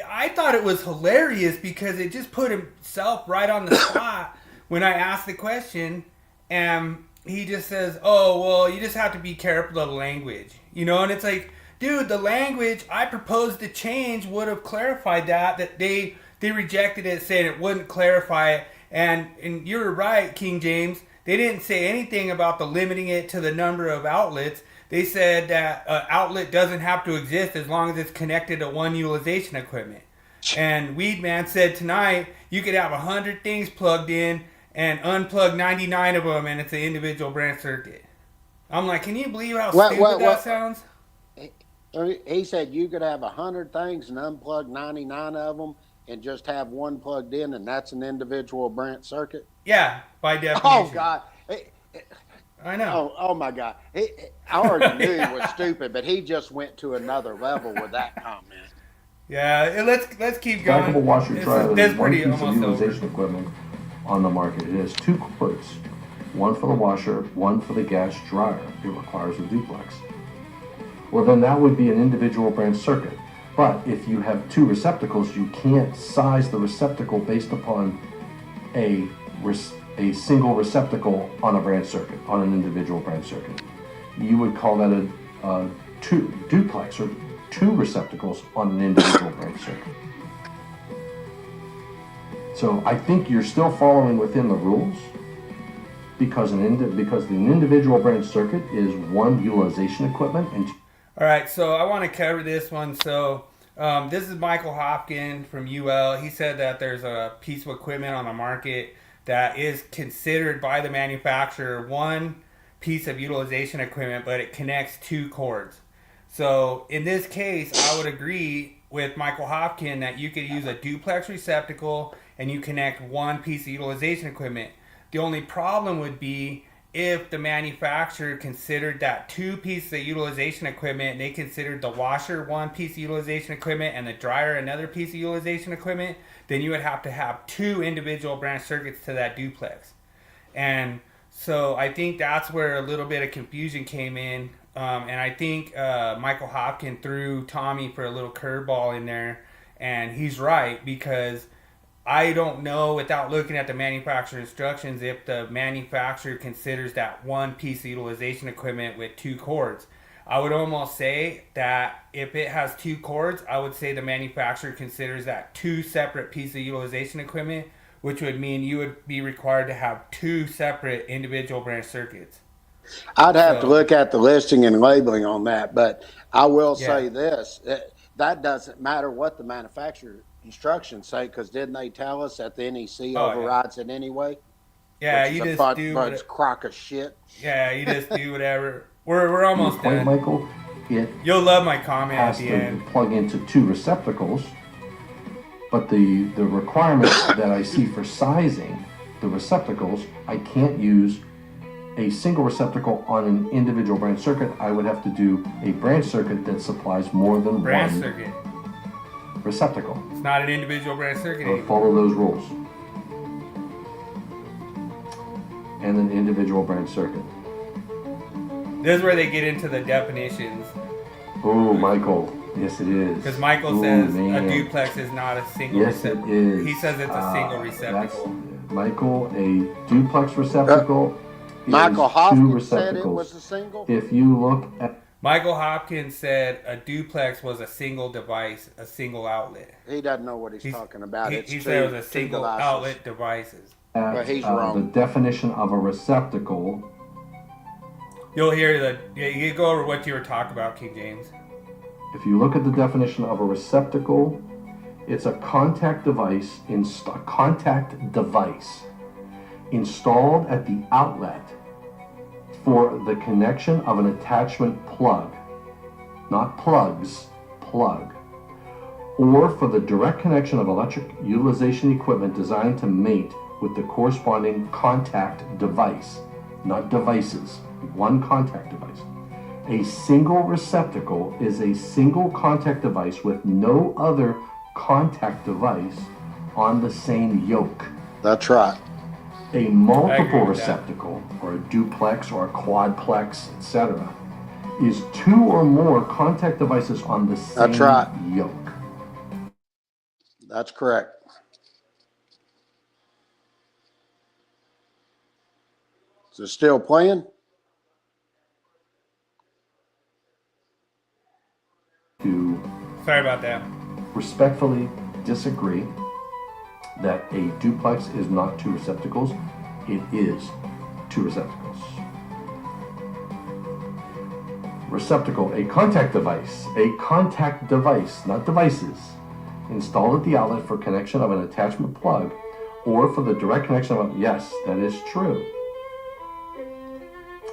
I thought it was hilarious because it just put himself right on the spot when I asked the question, and he just says, oh, well, you just have to be careful of the language, and it's like, dude, the language I proposed to change would have clarified that they rejected it, saying it wouldn't clarify it, and you're right, King James, they didn't say anything about the limiting it to the number of outlets. They said that an outlet doesn't have to exist as long as it's connected to one utilization equipment. And Weedman said tonight you could have 100 things plugged in and unplug 99 of them, and it's an individual branch circuit. I'm like, can you believe how stupid that sounds?
He said you could have 100 things and unplug 99 of them and just have one plugged in, and that's an individual branch circuit?
Yeah, by definition.
Oh, God.
I know.
Oh my God. I already knew he was stupid, but he just went to another level with that comment.
Yeah, let's keep going.
Stackable washer dryer is one piece of
almost
utilization equipment on the market. It has 2 cords, one for the washer, one for the gas dryer. It requires a duplex. Well, then that would be an individual branch circuit. But if you have 2 receptacles, you can't size the receptacle based upon a single receptacle on a branch circuit, on an individual branch circuit. You would call that a duplex, or 2 receptacles on an individual branch circuit. So I think you're still following within the rules, because the individual branch circuit is one utilization equipment.
All right, so I want to cover this one. So this is Michael Hopkin from UL. He said that there's a piece of equipment on the market that is considered by the manufacturer one piece of utilization equipment, but it connects 2 cords. So in this case, I would agree with Michael Hopkin that you could use a duplex receptacle and you connect 1 piece of utilization equipment. The only problem would be if the manufacturer considered that 2 pieces of utilization equipment, and they considered the washer 1 piece of utilization equipment and the dryer another piece of utilization equipment, then you would have to have 2 individual branch circuits to that duplex. And so I think that's where a little bit of confusion came in. And I think Michael Hopkin threw Tommy for a little curveball in there. And he's right, because I don't know, without looking at the manufacturer instructions, if the manufacturer considers that 1 piece of utilization equipment with 2 cords. I would almost say that if it has 2 cords, I would say the manufacturer considers that 2 separate pieces of utilization equipment, which would mean you would be required to have 2 separate individual branch circuits.
I'd have to
So,
look at the listing and labeling on that, but I will
yeah.
say this: that doesn't matter what the manufacturer instructions say, because didn't they tell us that the NEC
Oh, yeah.
overrides it anyway?
Yeah,
Which is
you
a
just do
bunch
what.
crock of shit.
Yeah, you just do whatever. We're
To your
almost
point,
done.
Michael, it
You'll love my comment at
has
the
to
end.
plug into 2 receptacles, but the requirements that I see for sizing the receptacles, I can't use a single receptacle on an individual branch circuit. I would have to do a branch circuit that supplies more than
Branch
one
circuit.
receptacle.
It's not an individual branch circuit
I'll
anymore.
follow those rules. And an individual branch circuit.
This is where they get into the definitions.
Oh, Michael. Yes, it is.
Because Michael
Ooh,
says
man.
a duplex is not a single
Yes, it
receptacle.
is.
He says it's a single receptacle.
Michael, a duplex receptacle
Michael
is 2
Hopkins said it
receptacles.
was a single.
If you look at
Michael Hopkins said a duplex was a single device, a single outlet.
He doesn't know what he's talking about. It's
He
two,
said it was a
two
single
devices.
outlet devices.
But he's
the
wrong.
definition of a receptacle,
You'll hear you go over what you were talking about, King James.
if you look at the definition of a receptacle, it's a contact device installed at the outlet for the connection of an attachment plug, not plugs, plug, or for the direct connection of electric utilization equipment designed to mate with the corresponding contact device, not devices, one contact device. A single receptacle is a single contact device with no other contact device on the same yoke.
That's right.
I
A
agree
multiple
with that.
receptacle, or a duplex, or a quadplex, etc., is 2 or more contact devices on the same
That's right.
yoke.
That's correct. Is it still playing?
To
Sorry about that.
respectfully disagree that a duplex is not 2 receptacles. It is 2 receptacles. Receptacle, a contact device, not devices, installed at the outlet for connection of an attachment plug or for the direct connection of yes, that is true.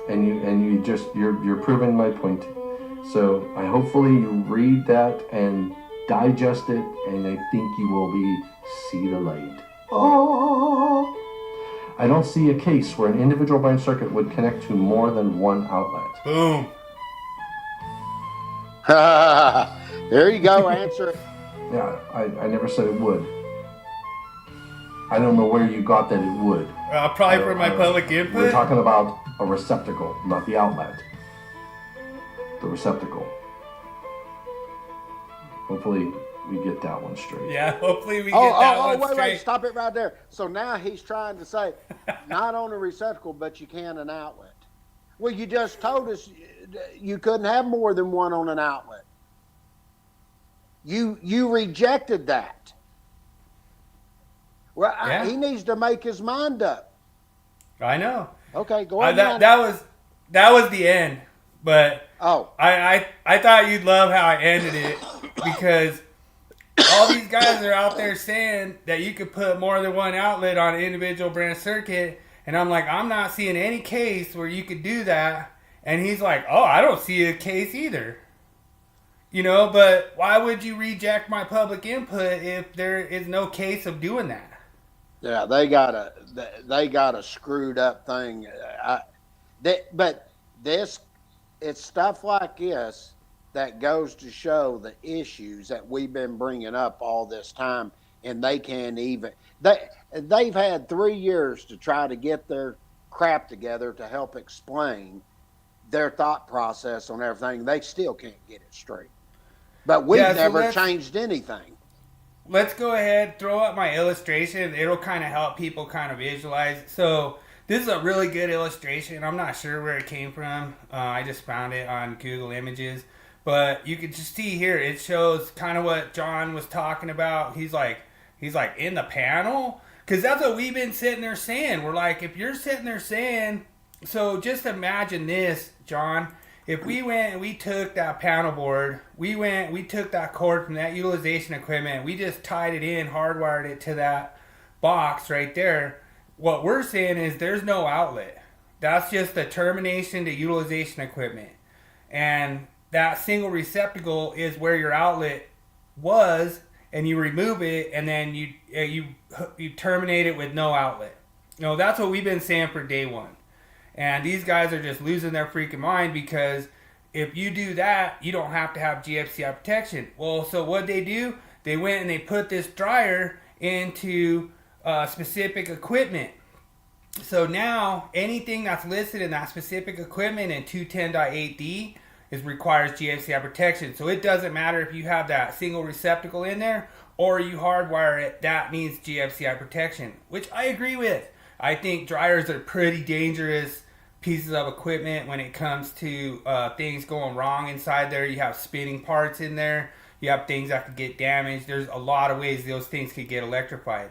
And you're proving my point. So I hopefully you read that and digest it, and I think you will see the light. Oh. I don't see a case where an individual branch circuit would connect to more than one outlet.
Boom.
There you go. Answer it.
Yeah, I never said it would. I don't know where you got that it would.
Probably for my public
We're
input.
talking about a receptacle, not the outlet. The receptacle. Hopefully we get that one straight.
Yeah, hopefully we get that one
wait,
straight.
stop it right there. So now he's trying to say not on a receptacle, but you can an outlet. Well, you just told us you couldn't have more than one on an outlet. You rejected that. Well,
Yeah.
he needs to make his mind up.
I know.
Okay, go on.
That was the end, but I thought you'd love how I ended it, because all these guys are out there saying that you could put more than one outlet on an individual branch circuit, and I'm like, I'm not seeing any case where you could do that. And he's like, oh, I don't see a case either. You know, but why would you reject my public input if there is no case of doing that?
Yeah, they got a screwed up thing. But it's stuff like this that goes to show the issues that we've been bringing up all this time, and they can't even. They've had 3 years to try to get their crap together to help explain their thought process on everything. They still can't get it straight. But we've never changed anything.
Let's go ahead, throw up my illustration. It'll kind of help people kind of visualize. So this is a really good illustration. I'm not sure where it came from. I just found it on Google Images. But you can just see here, it shows kind of what John was talking about. He's like in the panel. Because that's what we've been sitting there saying. We're like, if you're sitting there saying So just imagine this, John. If we went and we took that panel board, we took that cord from that utilization equipment, we just tied it in, hardwired it to that box right there. What we're saying is there's no outlet. That's just the termination to utilization equipment. And that single receptacle is where your outlet was, and you remove it, and then you terminate it with no outlet. That's what we've been saying for day one. And these guys are just losing their freaking mind because if you do that, you don't have to have GFCI protection. Well, so what they do, they went and they put this dryer into specific equipment. So now anything that's listed in that specific equipment in 210.8D requires GFCI protection. So it doesn't matter if you have that single receptacle in there or you hardwire it, that needs GFCI protection, which I agree with. I think dryers are pretty dangerous pieces of equipment when it comes to things going wrong inside there. You have spinning parts in there. You have things that could get damaged. There's a lot of ways those things could get electrified.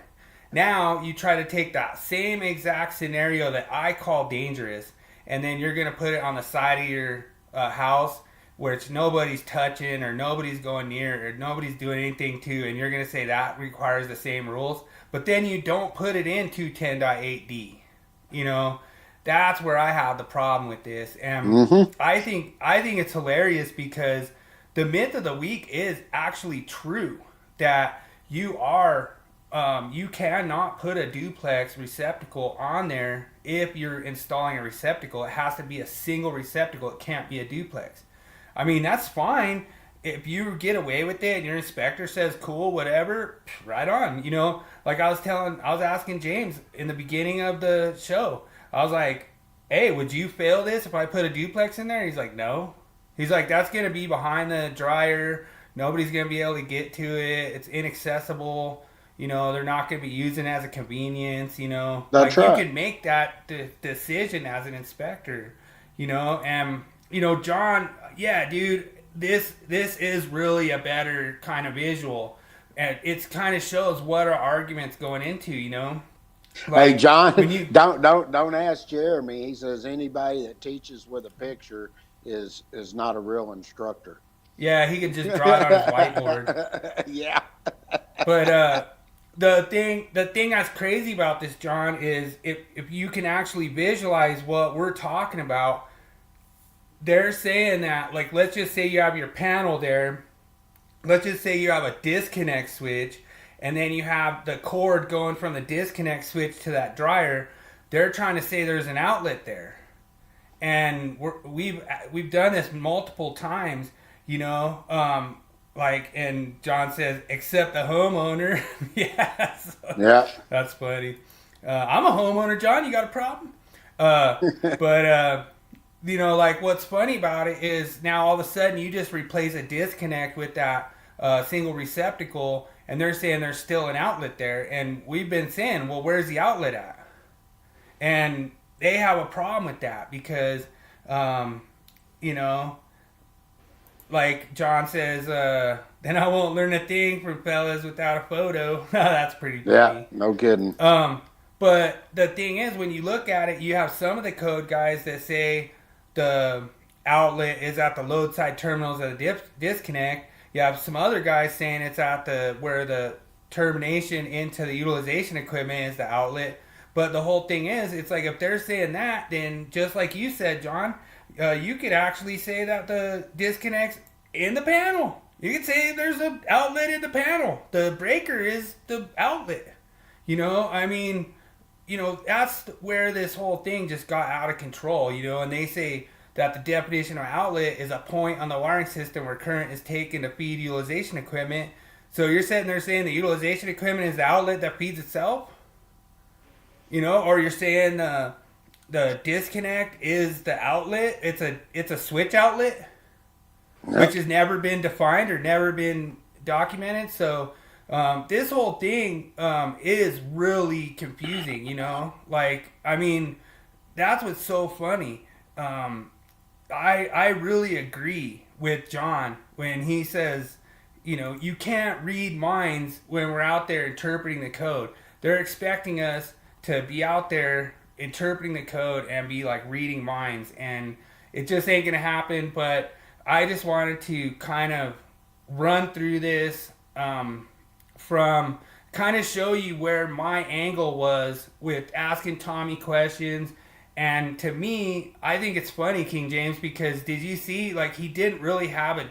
Now you try to take that same exact scenario that I call dangerous, and then you're going to put it on the side of your house which nobody's touching or nobody's going near or nobody's doing anything to, and you're going to say that requires the same rules, but then you don't put it in 210.8D. That's where I have the problem with this. And I think it's hilarious because the myth of the week is actually true, that you cannot put a duplex receptacle on there if you're installing a receptacle. It has to be a single receptacle. It can't be a duplex. I mean, that's fine if you get away with it and your inspector says cool, whatever, right on. Like I was asking James in the beginning of the show, I was like, hey, would you fail this if I put a duplex in there? He's like, no. He's like, that's going to be behind the dryer. Nobody's going to be able to get to it. It's inaccessible. They're not going to be using it as a convenience,
That's right.
You can make that decision as an inspector, and, John, yeah, dude, this is really a better kind of visual. And it kind of shows what our argument's going into,
Hey, John,
you,
don't ask Jeremy. He says anybody that teaches with a picture is not a real instructor.
Yeah, he could just draw it on his whiteboard.
Yeah.
But the thing that's crazy about this, John, is if you can actually visualize what we're talking about, they're saying that, like, let's just say you have your panel there. Let's just say you have a disconnect switch, and then you have the cord going from the disconnect switch to that dryer. They're trying to say there's an outlet there. And we've done this multiple times, and John says, except the homeowner. Yeah.
Yeah.
That's funny. I'm a homeowner, John. You got a problem? What's funny about it is now all of a sudden you just replace a disconnect with that single receptacle, and they're saying there's still an outlet there. And we've been saying, well, where's the outlet at? And they have a problem with that because, like John says, then I won't learn a thing from fellas without a photo. That's pretty funny.
Yeah, no kidding.
But the thing is, when you look at it, you have some of the code guys that say the outlet is at the load side terminals of the disconnect. You have some other guys saying it's at where the termination into the utilization equipment is the outlet. But the whole thing is, it's like if they're saying that, then just like you said, John, you could actually say that the disconnect's in the panel. You could say there's an outlet in the panel. The breaker is the outlet. That's where this whole thing just got out of control, and they say that the definition of outlet is a point on the wiring system where current is taken to feed utilization equipment. So you're sitting there saying the utilization equipment is the outlet that feeds itself? Or you're saying the disconnect is the outlet. It's a switch outlet, which has never been defined or never been documented. So this whole thing is really confusing. That's what's so funny. I really agree with John when he says, you can't read minds when we're out there interpreting the code. They're expecting us to be out there interpreting the code and be like reading minds, and it just ain't gonna happen. But I just wanted to kind of run through this from kind of show you where my angle was with asking Tommy questions. And to me, I think it's funny, King James, because did you see, like, he didn't really have a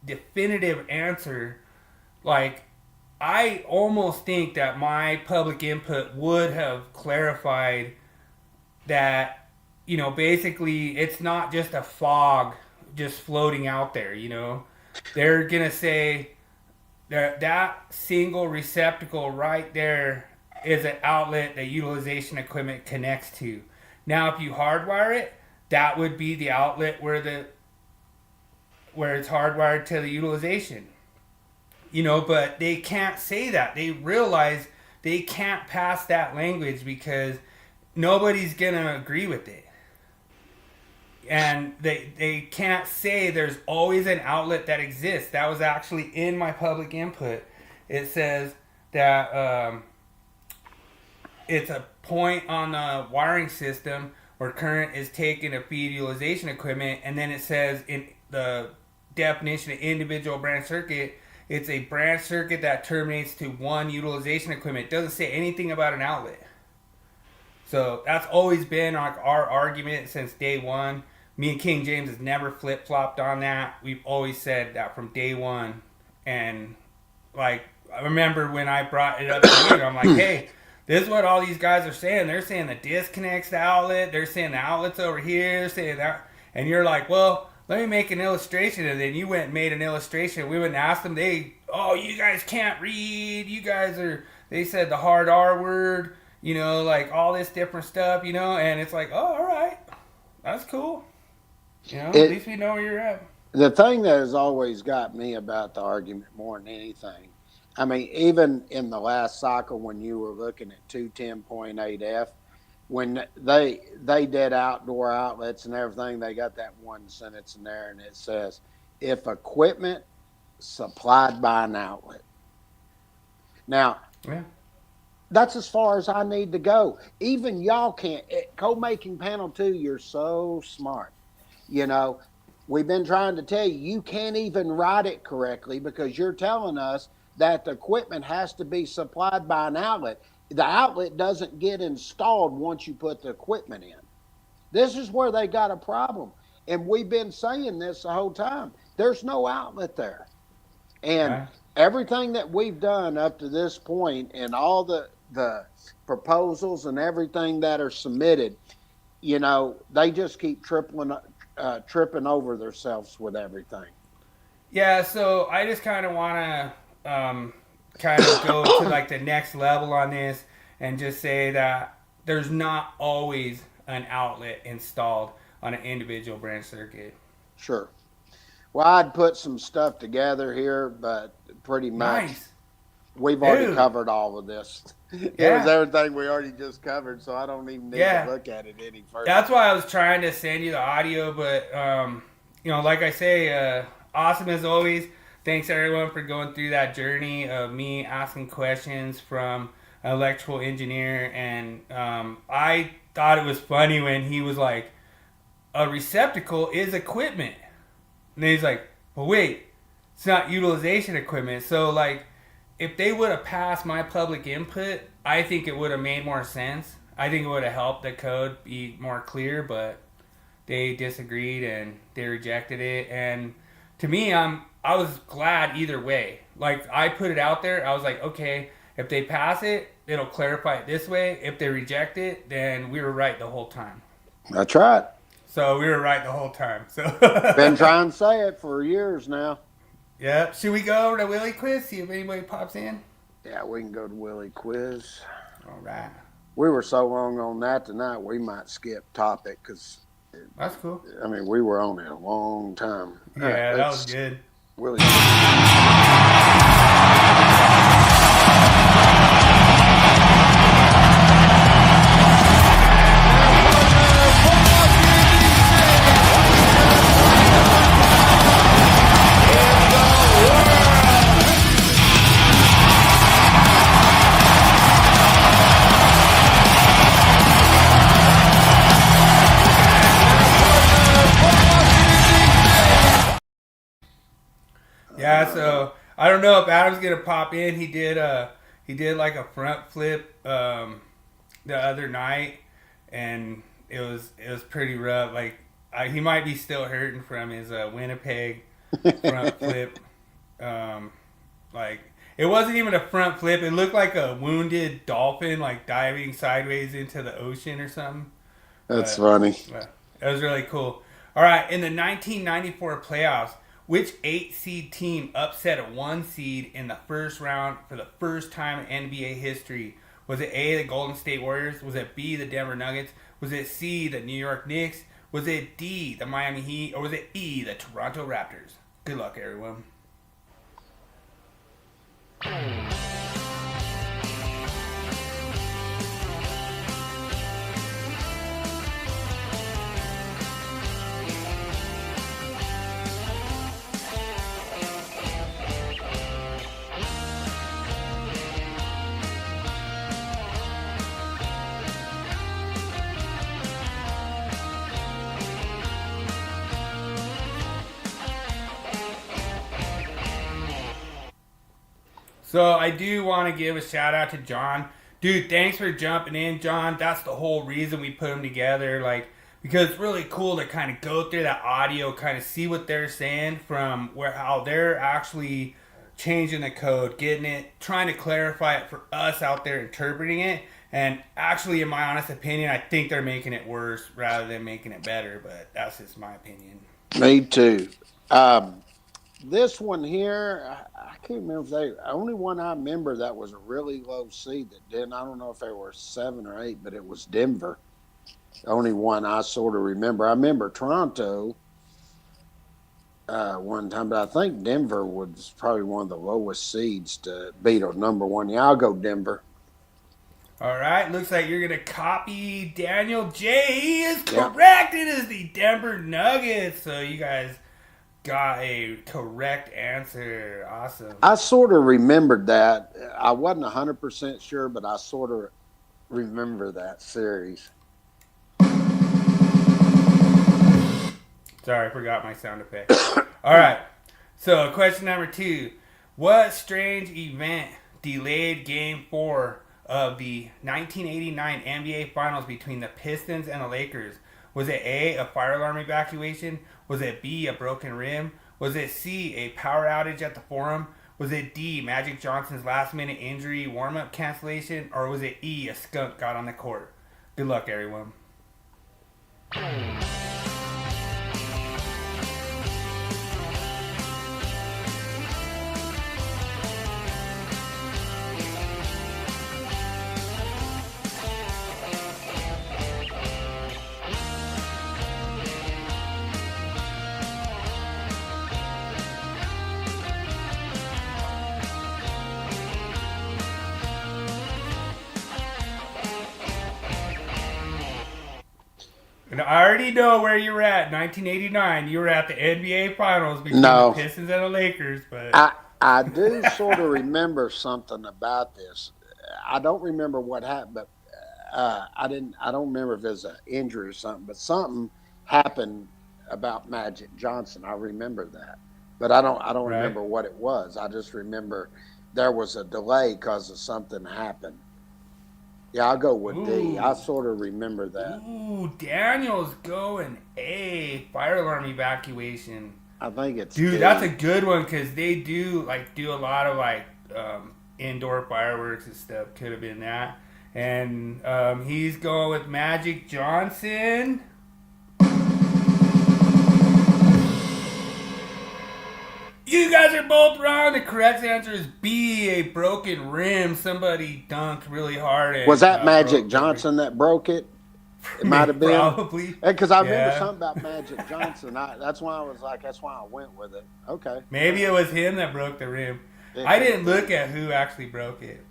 definitive answer. Like, I almost think that my public input would have clarified that, you know, basically it's not just a fog just floating out there, you know. They're going to say that single receptacle right there is an outlet that utilization equipment connects to. Now, if you hardwire it, that would be the outlet where it's hardwired to the utilization. You know, but they can't say that. They realize they can't pass that language because nobody's going to agree with it. And they can't say there's always an outlet that exists. That was actually in my public input. It says that it's a point on the wiring system where current is taken to feed utilization equipment, and then it says in the definition of individual branch circuit, it's a branch circuit that terminates to one utilization equipment. It doesn't say anything about an outlet. So that's always been like our argument since day one. Me and King James has never flip-flopped on that. We've always said that from day one. And like, I remember when I brought it up to you, I'm like, hey, this is what all these guys are saying. They're saying the disconnects the outlet. They're saying the outlet's over here. They're saying that. And you're like, well, let me make an illustration. And then you went and made an illustration. We went and asked them. You guys can't read. You guys are, they said the hard R word, you know, like all this different stuff, you know. And it's like, oh, all right. That's cool. You know, at least we know where you're at.
The thing that has always got me about the argument more than anything, I mean, even in the last cycle when you were looking at 210.8F, when they did outdoor outlets and everything, they got that one sentence in there, and it says, if equipment supplied by an outlet. Now,
yeah,
that's as far as I need to go. Even y'all can't. Code making panel 2, you're so smart. You know, we've been trying to tell you, you can't even write it correctly because you're telling us that the equipment has to be supplied by an outlet. The outlet doesn't get installed once you put the equipment in. This is where they got a problem. And we've been saying this the whole time. There's no outlet there. And everything that we've done up to this point and all the proposals and everything that are submitted, you know, they just keep tripping over themselves with everything.
Yeah, so I just kind of want to kind of go to like the next level on this and just say that there's not always an outlet installed on an individual branch circuit.
Sure. Well, I'd put some stuff together here, but pretty much we've already covered all of this. It was everything we already just covered, so I don't even need to look at it any further.
That's why I was trying to send you the audio, but, you know, like I say, awesome as always. Thanks, everyone, for going through that journey of me asking questions from an electrical engineer. And I thought it was funny when he was like, a receptacle is equipment. And then he's like, but wait, it's not utilization equipment. So, like, if they would have passed my public input, I think it would have made more sense. I think it would have helped the code be more clear, but they disagreed and they rejected it. And to me, I was glad either way. Like, I put it out there. I was like, okay, if they pass it, it'll clarify it this way. If they reject it, then we were right the whole time.
That's right.
So we were right the whole time. So
been trying to say it for years now.
Yeah. Should we go over to Willie Quiz, see if anybody pops in?
Yeah, we can go to Willie Quiz.
All right.
We were so long on that tonight, we might skip topic because...
That's cool.
I mean, we were on it a long time.
Yeah, right, that was good.
Willie.
Yeah, so I don't know if Adam's gonna pop in. He did like a front flip the other night, and it was pretty rough. Like he might be still hurting from his Winnipeg front flip. Like it wasn't even a front flip. It looked like a wounded dolphin, like diving sideways into the ocean or something.
That's funny.
It was really cool. All right, in the 1994 playoffs, which 8-seed team upset a 1 seed in the first round for the first time in NBA history? Was it A, the Golden State Warriors? Was it B, the Denver Nuggets? Was it C, the New York Knicks? Was it D, the Miami Heat? Or was it E, the Toronto Raptors? Good luck, everyone. So I do want to give a shout out to John. Dude, thanks for jumping in, John. That's the whole reason we put them together. Like, because it's really cool to kind of go through that audio, kind of see what they're saying from how they're actually changing the code, getting it, trying to clarify it for us out there interpreting it. And actually, in my honest opinion, I think they're making it worse rather than making it better. But that's just my opinion.
Me too. This one here, I can't remember if they. Only one I remember that was a really low seed that didn't. I don't know if they were 7 or 8, but it was Denver. The only one I sort of remember. I remember Toronto one time, but I think Denver was probably one of the lowest seeds to beat a number one. Yeah, I'll go Denver.
All right, looks like you're going to copy Daniel J. He is correct. It is the Denver Nuggets. So you guys got a correct answer. Awesome.
I sort of remembered that. I wasn't 100% sure, but I sort of remember that series.
Sorry, I forgot my sound effect. All right, so question number 2. What strange event delayed Game 4 of the 1989 NBA Finals between the Pistons and the Lakers? Was it A, a fire alarm evacuation? Was it B, a broken rim? Was it C, a power outage at the Forum? Was it D, Magic Johnson's last-minute injury warm-up cancellation? Or was it E, a skunk got on the court? Good luck, everyone. And I already know where you're at. 1989, you were at the NBA Finals between the Pistons and the Lakers. But
I do sort of remember something about this. I don't remember what happened, but I don't remember if it was an injury or something. But something happened about Magic Johnson. I remember that, but I don't remember what it was. I just remember there was a delay because of something happened. Yeah, I'll go with D. I sort of remember that.
Ooh, Daniel's going A, fire alarm evacuation.
I think it's
D.
D.
That's a good one because they do a lot of indoor fireworks and stuff. Could have been that. And he's going with Magic Johnson. You guys are both wrong. The correct answer is B, a broken rim. Somebody dunked really hard. And,
was that Magic Johnson that broke it? It might have been.
Probably.
Because I remember something about Magic Johnson. That's why I was like, that's why I went with it. Okay.
Maybe it was him that broke the rim. I didn't look at who actually broke it.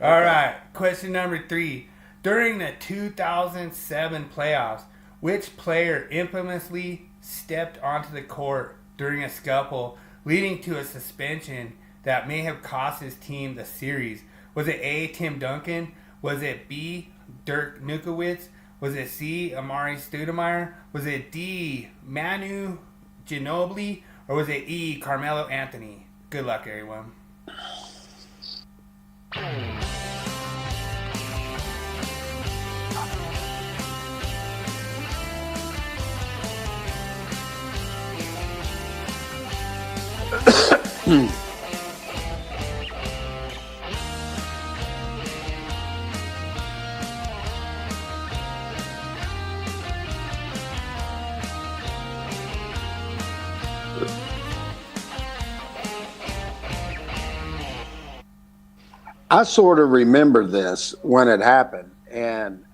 All right. Question number 3. During the 2007 playoffs, which player infamously stepped onto the court during a scuffle, leading to a suspension that may have cost his team the series? Was it A, Tim Duncan? Was it B, Dirk Nowitzki? Was it C, Amari Stoudemire? Was it D, Manu Ginobili? Or was it E, Carmelo Anthony? Good luck, everyone.
I sort of remember this when it happened, and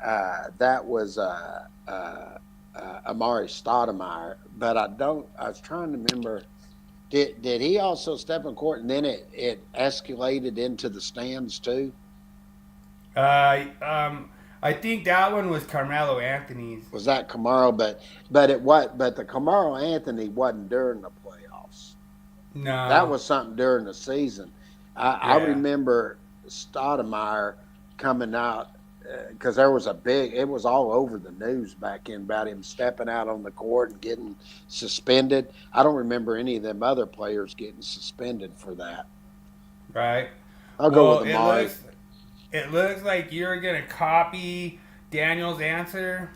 that was Amari Stoudemire. But I don't. I was trying to remember. Did he also step in court, and then it escalated into the stands too?
I think that one was Carmelo Anthony's.
Was that Camaro? But the Camaro Anthony wasn't during the playoffs.
No.
That was something during the season. I
Yeah.
remember Stoudemire coming out because there was it was all over the news back in about him stepping out on the court and getting suspended. I don't remember any of them other players getting suspended for that.
Right.
I'll go with Amari.
It looks like you're going to copy Daniel's answer.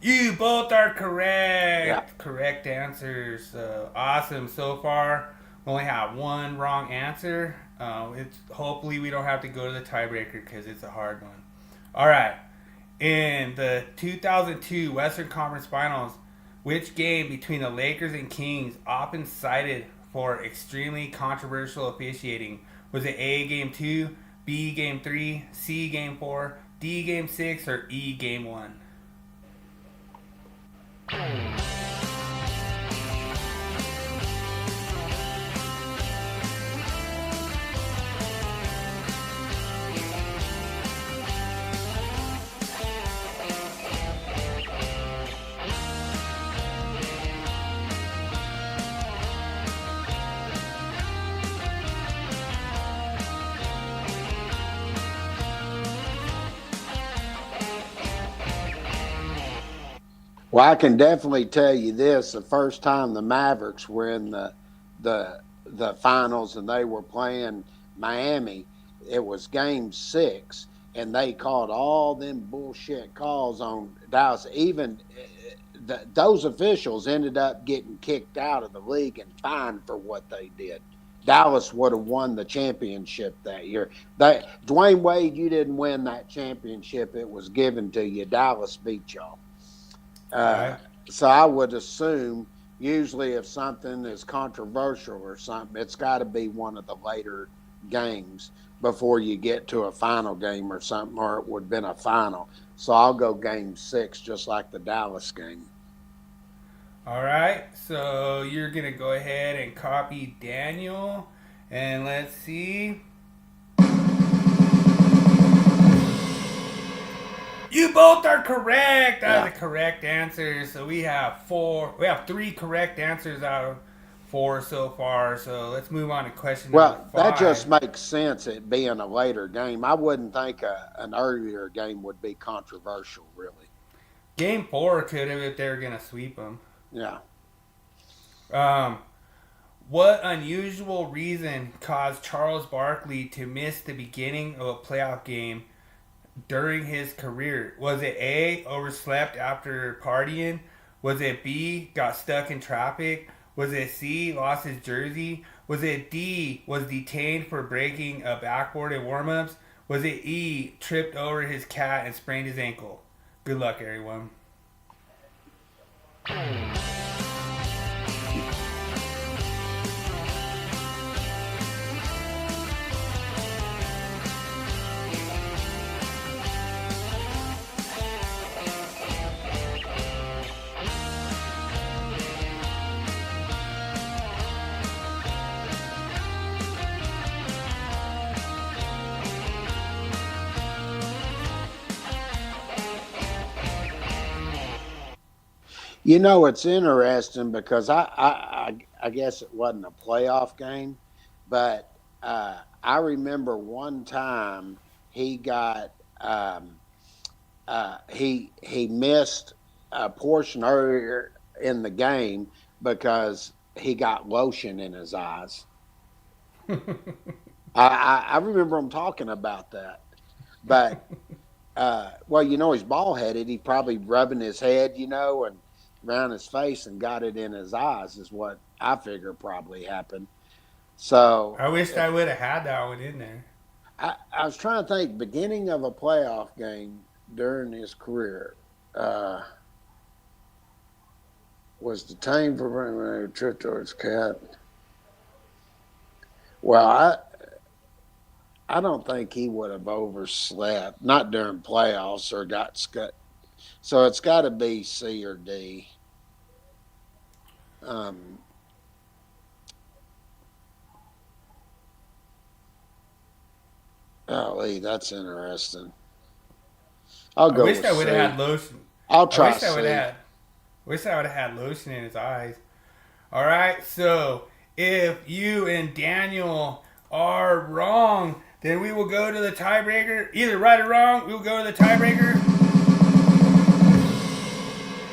You both are correct.
Yeah.
Correct answers. Awesome. So far, we only have one wrong answer. Hopefully we don't have to go to the tiebreaker because it's a hard one. All right. In the 2002 Western Conference Finals, which game between the Lakers and Kings often cited for extremely controversial officiating? Was it A, Game 2, B, Game 3, C, Game 4, D, Game 6, or E, Game 1?
Well, I can definitely tell you this: the first time the Mavericks were in the finals and they were playing Miami, it was Game 6, and they called all them bullshit calls on Dallas. Even those officials ended up getting kicked out of the league and fined for what they did. Dallas would have won the championship that year. Dwayne Wade, you didn't win that championship; it was given to you. Dallas beat y'all.
Right.
So I would assume usually if something is controversial or something, it's got to be one of the later games before you get to a final game or something, or it would have been a final. So I'll go Game 6, just like the Dallas game.
All right. So you're going to go ahead and copy Daniel. And let's see. You both are correct. That was the correct answer. So we have 3 correct answers out of 4 so far. So let's move on to question number 5.
That just makes sense, it being a later game. I wouldn't think an earlier game would be controversial, really.
Game 4 could have if they were going to sweep them.
Yeah.
What unusual reason caused Charles Barkley to miss the beginning of a playoff game during his career? Was it A, overslept after partying? Was it B, got stuck in traffic? Was it C, lost his jersey? Was it D, was detained for breaking a backboard in warm-ups? Was it E, tripped over his cat and sprained his ankle? Good luck, everyone.
You know, it's interesting because I guess it wasn't a playoff game, but I remember one time he got he missed a portion earlier in the game because he got lotion in his eyes. I remember him talking about that. But, well, he's bald headed. He probably rubbing his head, and around his face and got it in his eyes is what I figure probably happened. So
I wished I would have had that one in there.
I was trying to think, beginning of a playoff game during his career, was the time for running a trip towards cat. Well, I don't think he would have overslept, not during playoffs or got scut. So it's got to be C or D. Golly, that's interesting. I'll go with C.
I wish I would have had lotion.
I'll try
wish I would have had lotion in his eyes. All right, so if you and Daniel are wrong, then we will go to the tiebreaker. Either right or wrong, we will go to the tiebreaker.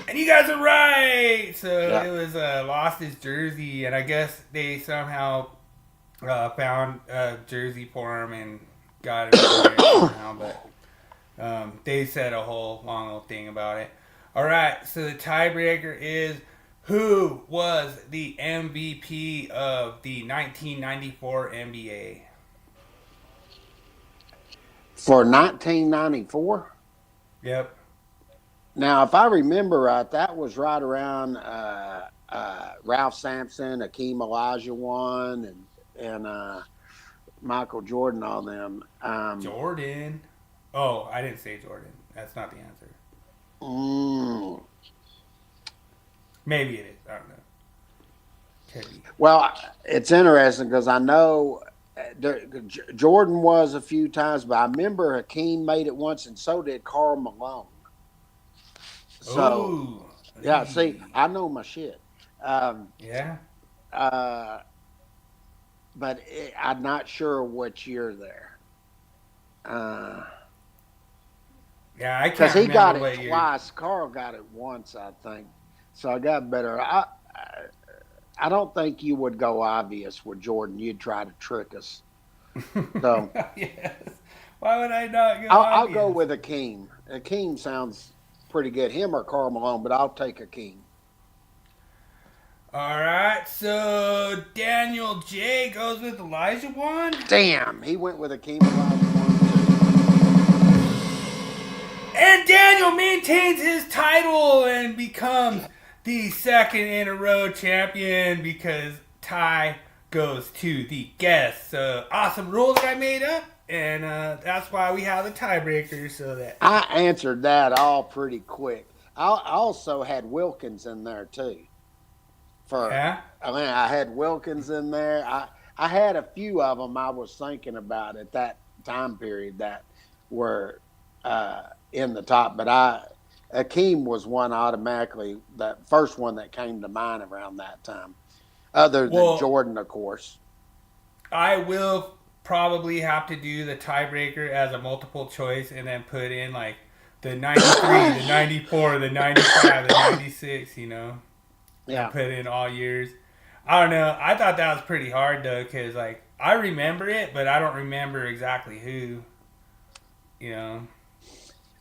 And you guys are right. So it was lost his jersey, and I guess they somehow found a jersey for him and got it somehow. But they said a whole long old thing about it. All right, so the tiebreaker is who was the MVP of the 1994 NBA?
For 1994?
Yep.
Now, if I remember right, that was right around Ralph Sampson, Akeem Olajuwon, and Michael Jordan, all them.
Jordan. Oh, I didn't say Jordan. That's not the answer. Maybe it is. I don't know. Could be.
Well, it's interesting because I know Jordan was a few times, but I remember Hakeem made it once, and so did Karl Malone. So,
ooh.
yeah, see, I know my shit.
Yeah.
But I'm not sure what year there.
Yeah, I can't
Because he got
remember
it
what year.
twice. Carl got it once, I think. So I got better. I don't think you would go obvious with Jordan. You'd try to trick us. So
Yes. Why would I not go
I'll
obvious?
go with Akeem. Akeem sounds pretty good. Him or Karl Malone, but I'll take Akeem.
All right, so Daniel J goes with Olajuwon.
Damn, he went with Akeem Olajuwon
And Daniel maintains his title and becomes the second in a row champion because tie goes to the guest. So awesome rule that I made up, and that's why we have the tiebreaker. So that
I answered that all pretty quick. I also had Wilkins in there too.
yeah.
I mean, I had Wilkins in there. I had a few of them I was thinking about at that time period that were in the top, but Akeem was one automatically, that first one that came to mind around that time, other than Jordan, of course.
I will probably have to do the tiebreaker as a multiple choice and then put in like the 93, the 94, the 95, the 96,
Yeah.
Put in all years. I don't know. I thought that was pretty hard though, because like I remember it, but I don't remember exactly who.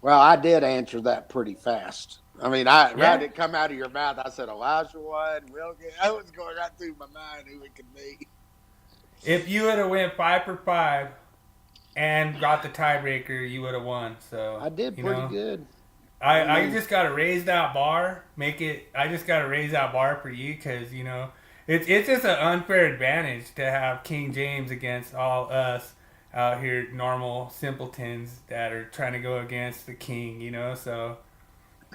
Well, I did answer that pretty fast. I mean, right, it come out of your mouth. I said Olajuwon, Wilkins. I was going right through my mind who it could be.
If you would have went 5 for 5 and got the tiebreaker, you would have won. So
I did pretty good.
I just gotta raise that bar. I just gotta raise that bar for you because it's just an unfair advantage to have King James against all us out here, normal simpletons that are trying to go against the king. So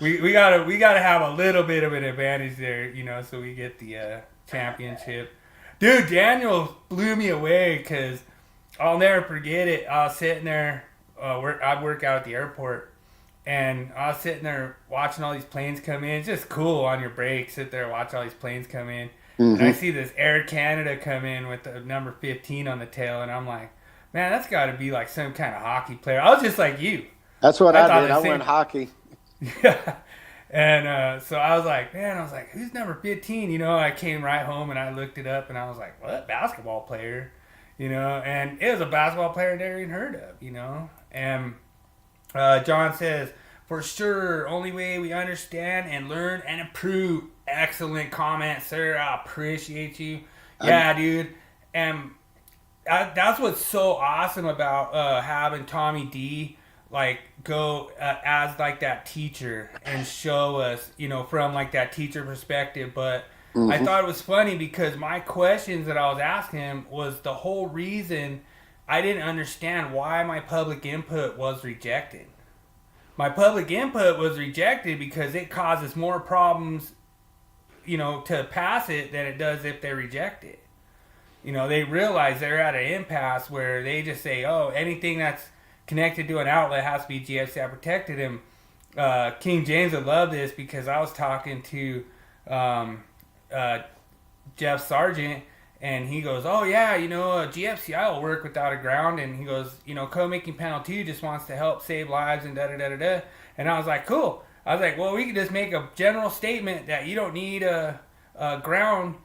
we gotta have a little bit of an advantage there. So we get the championship. Dude, Daniel blew me away because I'll never forget it. I was sitting there. I work out at the airport. And I was sitting there watching all these planes come in. It's just cool on your break. Sit there, watch all these planes come in. Mm-hmm. And I see this Air Canada come in with the number 15 on the tail. And I'm like, man, that's got to be like some kind of hockey player. I was just like you.
That's what I did. I went hockey.
Yeah. And so I was like, man, who's number 15? You know, I came right home and I looked it up and I was like, what? Basketball player? You know, and it was a basketball player I never even heard of, you know. And John says, for sure, only way we understand and learn and improve. Excellent comment, sir. I appreciate you. Yeah, dude. And that's what's so awesome about having Tommy D like go as like that teacher and show us, you know, from like that teacher perspective. But I thought it was funny because my questions that I was asking him was the whole reason I didn't understand why my public input was rejected. My public input was rejected because it causes more problems, you know, to pass it than it does if they reject it. You know, they realize they're at an impasse where they just say, oh, anything that's connected to an outlet has to be GFCI protected. And King James would love this because I was talking to Jeff Sargent, and he goes, oh, yeah, you know, GFCI will work without a ground. And he goes, you know, Code Making Panel 2 just wants to help save lives and da-da-da-da-da. And I was like, cool. I was like, well, we could just make a general statement that you don't need a ground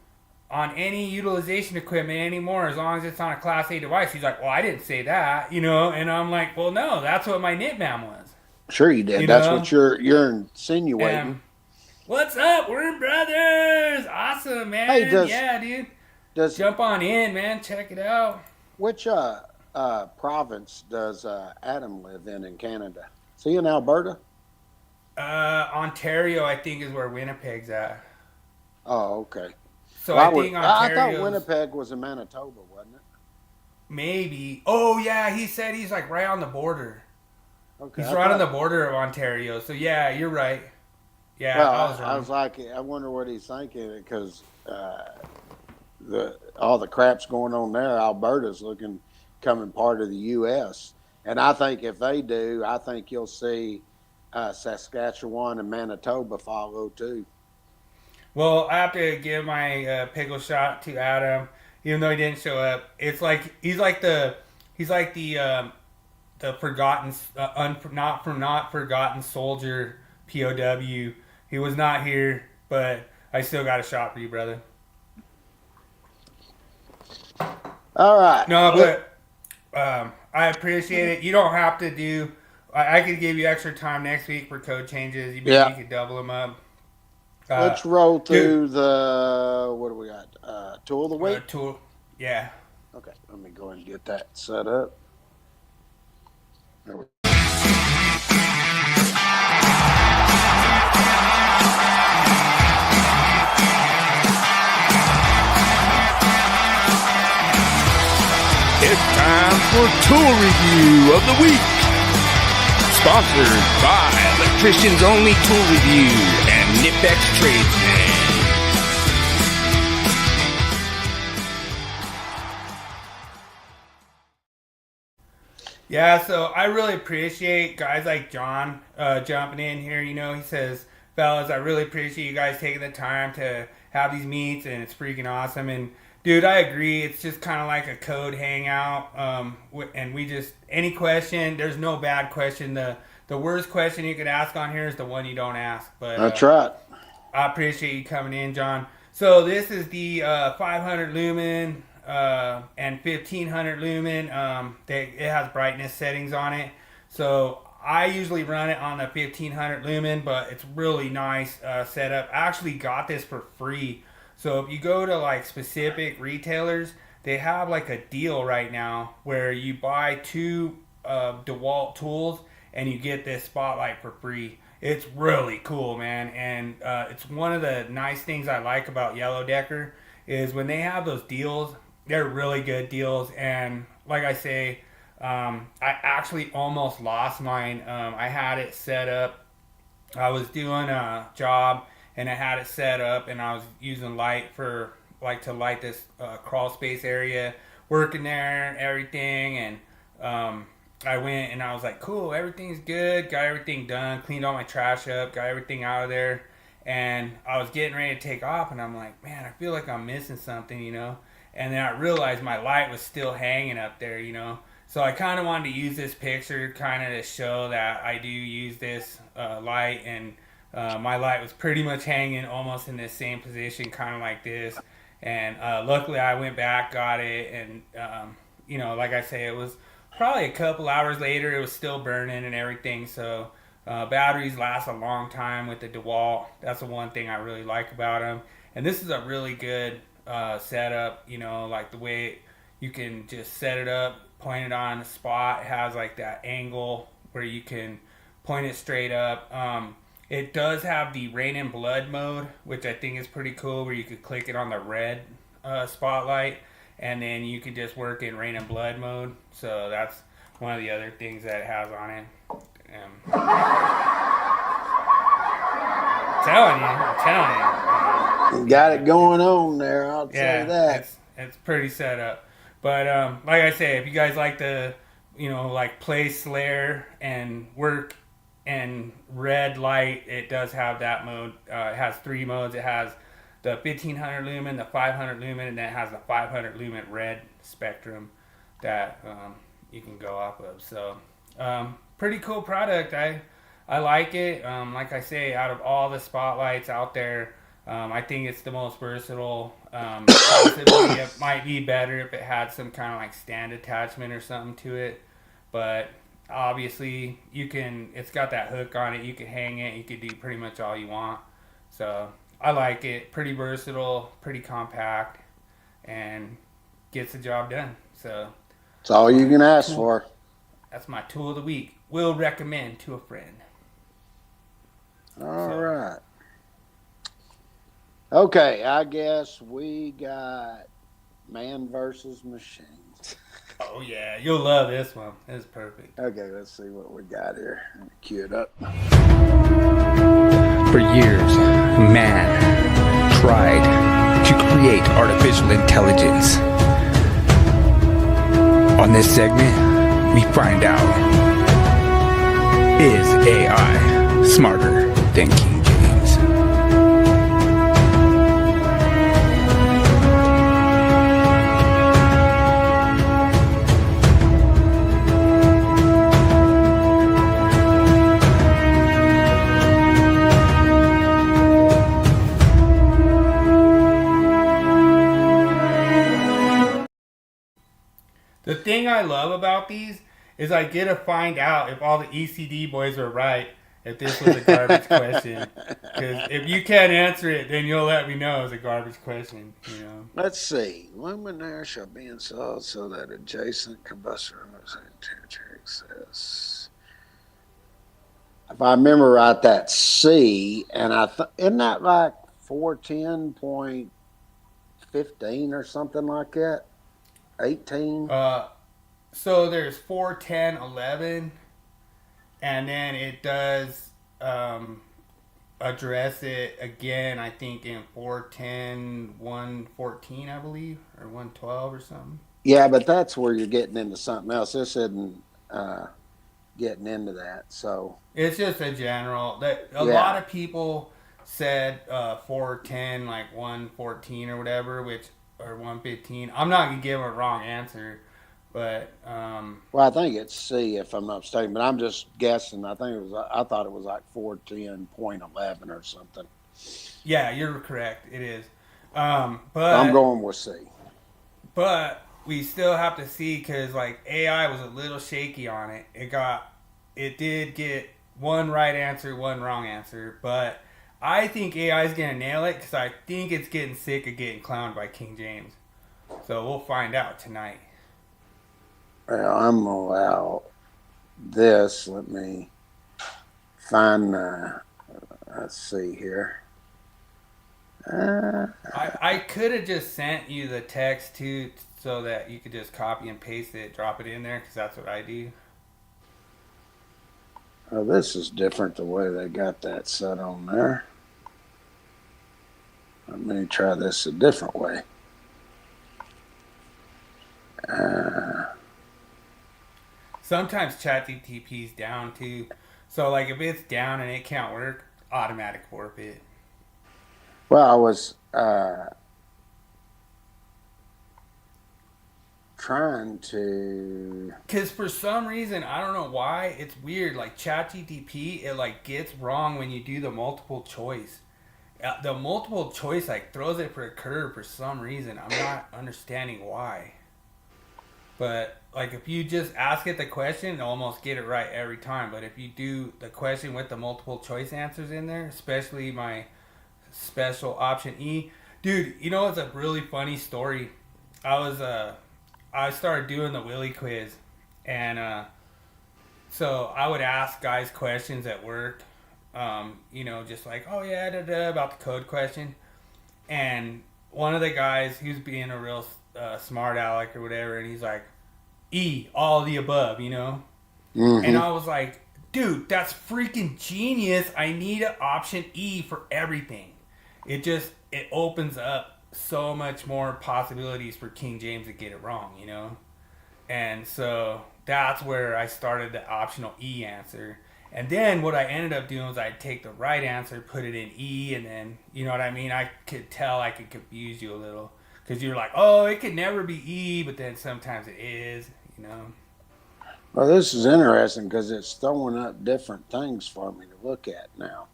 on any utilization equipment anymore as long as it's on a Class A device. He's like, well, I didn't say that, you know. And I'm like, well, no, that's what my NITMAM was.
Sure you did.
You
That's
know?
what you're insinuating.
What's up? We're brothers. Awesome, man.
Hey,
yeah, dude.
Does
Jump on in, man. Check it out.
which province does Adam live in Canada? Is he in Alberta?
Ontario, I think, is where Winnipeg's at.
Oh, okay.
So
Well,
I think
I
Ontario.
thought Winnipeg was in Manitoba, wasn't it?
Maybe. Oh, yeah. He said he's like right on the border.
Okay.
He's
I
right on
thought-
the border of Ontario. So yeah, you're right. Yeah,
Well,
I was wrong.
I was like, I wonder what he's thinking because all the crap's going on there. Alberta's coming part of the U.S. And I think if they do, I think you'll see Saskatchewan and Manitoba follow too.
Well, I have to give my pickle shot to Adam, even though he didn't show up. It's like he's like the forgotten, not forgotten soldier POW. He was not here, but I still got a shot for you, brother.
All right.
No, but I appreciate it. You don't have to do. I could give you extra time next week for code changes. You could double them up.
Let's roll through the, what do we got? Tool of the week?
Tool. Yeah.
Okay, let me go and get that set up. There we go.
It's time for Tool Review of the Week. Sponsored by Electricians Only Tool Review and Nipex Tradesman.
Yeah, so I really appreciate guys like John jumping in here. You know, he says, fellas, I really appreciate you guys taking the time to have these meets, and it's freaking awesome. And dude, I agree. It's just kind of like a code hangout. And we just, any question, there's no bad question. The worst question you could ask on here is the one you don't ask. But
That's right.
I appreciate you coming in, John. So this is the 500 lumen and 1500 lumen. It has brightness settings on it. So I usually run it on the 1500 lumen, but it's really nice setup. I actually got this for free. So if you go to like specific retailers, they have like a deal right now where you buy 2 DeWalt tools and you get this spotlight for free. It's really cool, man. And it's one of the nice things I like about Yellow Decker is when they have those deals, they're really good deals. And like I say, I actually almost lost mine. I had it set up. I was doing a job and I had it set up and I was using light for like to light this crawl space area, working there and everything. And I went and I was like, cool, everything's good, got everything done, cleaned all my trash up, got everything out of there. And I was getting ready to take off and I'm like, man, I feel like I'm missing something, you know? And then I realized my light was still hanging up there, you know? So I kind of wanted to use this picture kind of to show that I do use this light and My light was pretty much hanging almost in the same position, kind of like this. And luckily, I went back, got it, and like I say, it was probably a couple hours later. It was still burning and everything. So batteries last a long time with the DeWalt. That's the one thing I really like about them. And this is a really good setup. Like the way you can just set it up, point it on a spot. It has like that angle where you can point it straight up. It does have the rain and blood mode, which I think is pretty cool, where you could click it on the red spotlight, and then you could just work in rain and blood mode. So that's one of the other things that it has on it. I'm telling you.
You got it going on there, I'll tell you that.
It's pretty set up. But like I say, if you guys like to, like play Slayer and work and red light, it does have that mode. It has 3 modes. It has the 1500 lumen, the 500 lumen, and then it has the 500 lumen red spectrum that you can go off of. So pretty cool product. I like it. Like I say, out of all the spotlights out there, I think it's the most versatile. Possibly it might be better if it had some kind of like stand attachment or something to it, but obviously it's got that hook on it. You can hang it. You can do pretty much all you want. So I like it. Pretty versatile, pretty compact, and gets the job done. So
It's all you can ask for.
that's my tool of the week. Will recommend to a friend.
All right. Okay, I guess we got man versus machine.
Oh yeah, you'll love this one. It's perfect.
Okay, let's see what we got here. Let me cue it up.
For years, man tried to create artificial intelligence. On this segment, we find out, is AI smarter than King James?
The thing I love about these is I get to find out if all the ECD boys are right, if this was a garbage question. Because if you can't answer it, then you'll let me know it's a garbage question.
Let's see. Luminaire shall be installed so that adjacent combustor temperature exists. If I remember right, that's C, and isn't that like 410.15 or something like that? 18?
So there's 4, 10, 11, and then it does address it again, I think, in 410, 114, I believe, or 112 or something.
Yeah, but that's where you're getting into something else. This isn't getting into that. So
It's just a general. A lot of people said 410, like 114 or whatever, or 115. I'm not gonna give them a wrong answer, but
well, I think it's C if I'm not mistaken, but I'm just guessing. I thought it was like 410.11 or something.
yeah, you're correct. It is. But
I'm going with C.
But we still have to see, because like AI was a little shaky on it. It did get one right answer, one wrong answer, but I think AI is gonna nail it, because I think it's getting sick of getting clowned by King James. So we'll find out tonight.
Well, I'm gonna allow this. Let me find. Let's see here.
I could have just sent you the text too, so that you could just copy and paste it, drop it in there, because that's what I do.
Oh, this is different the way they got that set on there. Let me try this a different way.
Sometimes ChatGPT's down too, so like if it's down and it can't work, automatic forfeit.
Well, I was trying to.
Because for some reason, I don't know why, it's weird. Like ChatGPT, it like gets wrong when you do the multiple choice. The multiple choice like throws it for a curve for some reason. I'm not understanding why. But like if you just ask it the question, it'll almost get it right every time. But if you do the question with the multiple choice answers in there, especially my special option E, dude, you know it's a really funny story. I started doing the Willie Quiz, and so I would ask guys questions at work, just like, oh yeah, about the code question. And one of the guys, he was being a real smart aleck or whatever, and he's like, E, all of the above,
Mm-hmm.
And I was like, dude, that's freaking genius. I need an option E for everything. It opens up so much more possibilities for King James to get it wrong, And so that's where I started the optional E answer. And then what I ended up doing was I'd take the right answer, put it in E, and then, you know what I mean? I could tell I could confuse you a little. Because you're like, oh, it could never be E, but then sometimes it is,
Well, this is interesting because it's throwing up different things for me to look at now.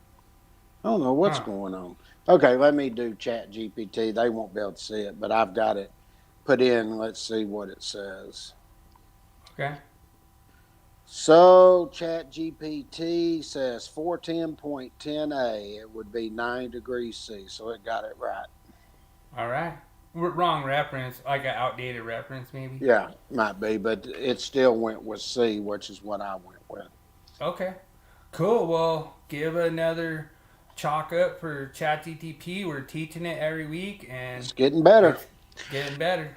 I don't know what's going on. Okay, let me do Chat GPT. They won't be able to see it, but I've got it put in. Let's see what it says.
Okay.
So Chat GPT says 410.10a. It would be 9 degrees C, so it got it right.
All right. Wrong reference, like an outdated reference maybe?
Yeah, might be, but it still went with C, which is what I went with.
Okay. Cool. Well, give another chalk up for ChatGPT. We're teaching it every week, and
It's getting better.
it's getting better.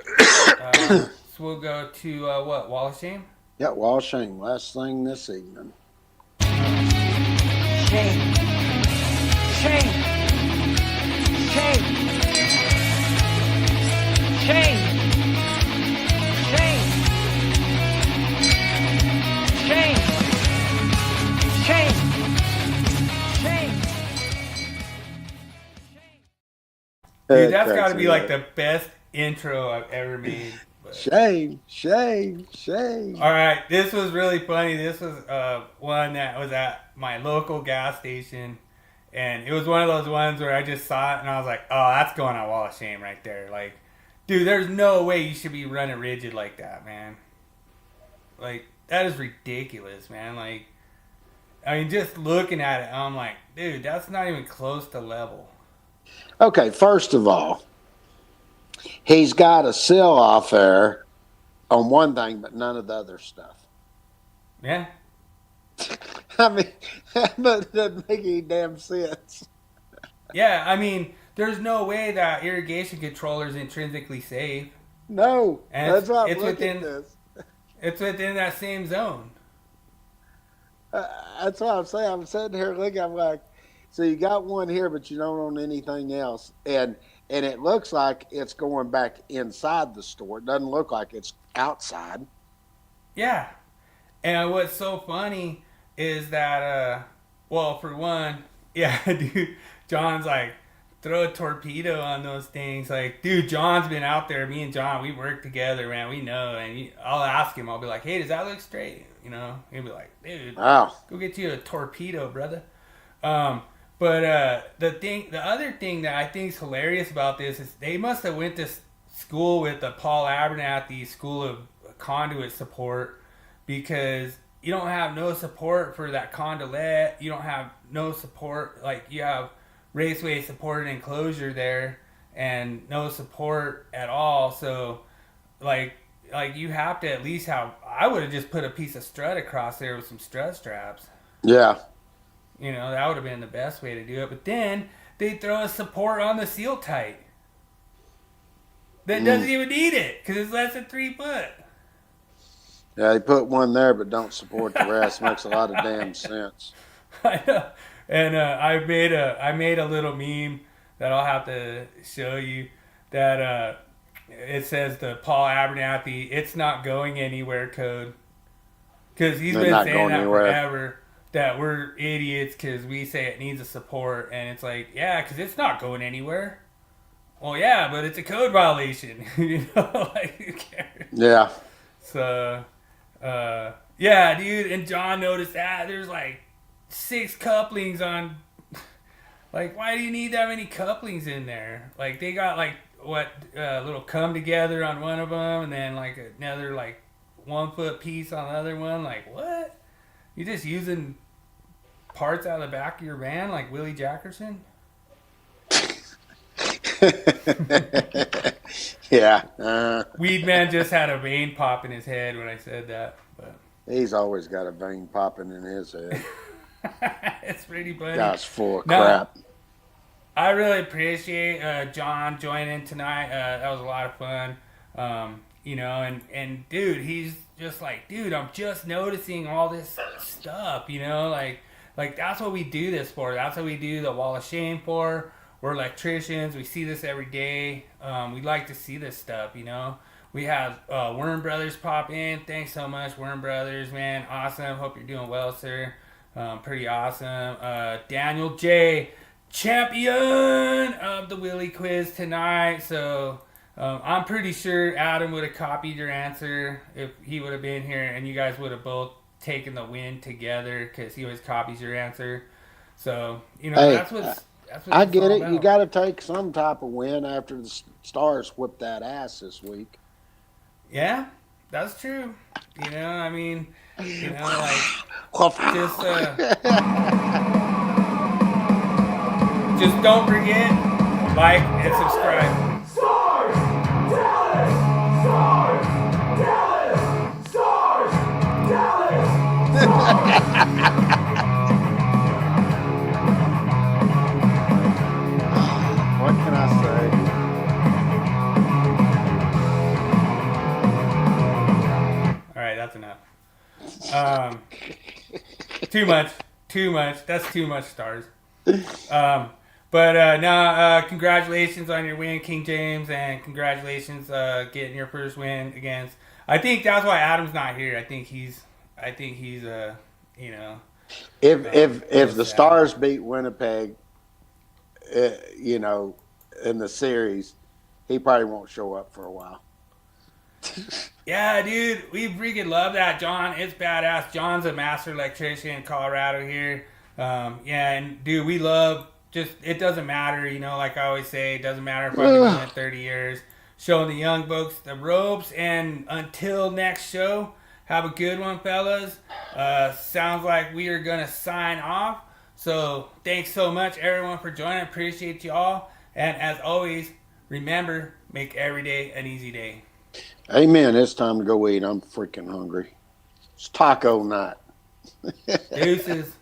So we'll go to Wall of Shame?
Yeah, Wall of Shame. Last thing this evening.
Shame. Shame. Shame. Shame. Shame. Shame. Shame. Shame.
Dude, that's got to be like the best intro I've ever made. But.
Shame, shame, shame.
All right, this was really funny. This was one that was at my local gas station, and it was one of those ones where I just saw it and I was like, "Oh, that's going on Wall of Shame right there." Like, dude, there's no way you should be running rigid like that, man. Like, that is ridiculous, man. Like, I mean, just looking at it, I'm like, dude, that's not even close to level.
Okay, first of all, he's got a seal off there on one thing, but none of the other stuff.
Yeah.
I mean, that doesn't make any damn sense.
Yeah, I mean, there's no way that irrigation controller is intrinsically safe.
No,
And
that's why I'm
it's
looking
within-
at this.
It's within that same zone.
That's what I'm saying. I'm sitting here looking. I'm like, so you got one here, but you don't own anything else, and it looks like it's going back inside the store. It doesn't look like it's outside.
Yeah. And what's so funny is that, well, for one, yeah, dude, John's like, throw a torpedo on those things. Like, dude, John's been out there. Me and John, we work together, man. We know. And I'll ask him. I'll be like, hey, does that look straight? He'll be like, dude,
Wow.
go get you a torpedo, brother. But the other thing that I think is hilarious about this is they must have went to school with the Paul Abernathy School of Conduit Support, because you don't have no support for that conduit. You don't have no support. Like, you have raceway supported enclosure there and no support at all. So like you have to at least have, I would have just put a piece of strut across there with some strut straps.
Yeah.
That would have been the best way to do it. But then they throw a support on the seal tight that doesn't even need it because it's less than 3 foot.
Yeah, they put one there, but don't support the rest. Makes a lot of damn sense.
I know. And I made a little meme that I'll have to show you that it says the Paul Abernathy "It's not going anywhere" code, because he's
They're
been
not
saying
going
that
anywhere.
forever, that we're idiots because we say it needs a support, and it's like, yeah, because it's not going anywhere. Well, yeah, but it's a code violation. Like, who cares?
Yeah.
So, yeah, dude. And John noticed that there's like 6 couplings on. Like, why do you need that many couplings in there? Like, they got like what little come together on one of them, and then like another like 1 foot piece on the other one. Like, what? You just using parts out of the back of your van like Willie Jackerson?
Yeah.
Weed Man just had a vein pop in his head when I said that. But
He's always got a vein popping in his head.
it's pretty funny.
Guy's full of
No,
crap.
I really appreciate John joining tonight. That was a lot of fun. And dude, he's just like, dude, I'm just noticing all this stuff, like that's what we do this for. That's what we do the Wall of Shame for. We're electricians. We see this every day. We like to see this stuff, We have Worm Brothers pop in. Thanks so much, Worm Brothers, man. Awesome. Hope you're doing well, sir. Pretty awesome. Daniel J, champion of the Willie Quiz tonight. So I'm pretty sure Adam would have copied your answer if he would have been here, and you guys would have both taken the win together because he always copies your answer. So
Hey,
that's what
I
it's
get
all
it. You
about.
got to take some type of win after the Stars whipped that ass this week.
Yeah, that's true. I mean, like just just don't forget, like and subscribe.
Stars! Dallas! Stars! Dallas! Stars! Dallas!
What can I
All right, that's enough. Too much. That's too much stars. Congratulations on your win, King James, and congratulations getting your first win against. I think that's why Adam's not here. I think he's
say? If the Stars beat Winnipeg, in the series, he probably won't show up for a while.
Yeah, dude, we freaking love that, John. It's badass. John's a master electrician in Colorado here. And dude, we love it doesn't matter, like I always say, it doesn't matter if I've been doing it 30 years. Showing the young folks the ropes, and until next show, have a good one, fellas. Sounds like we are going to sign off. So thanks so much, everyone, for joining. Appreciate you all. And as always, remember, make every day an easy day.
Amen. It's time to go eat. I'm freaking hungry. It's taco night.
Deuces.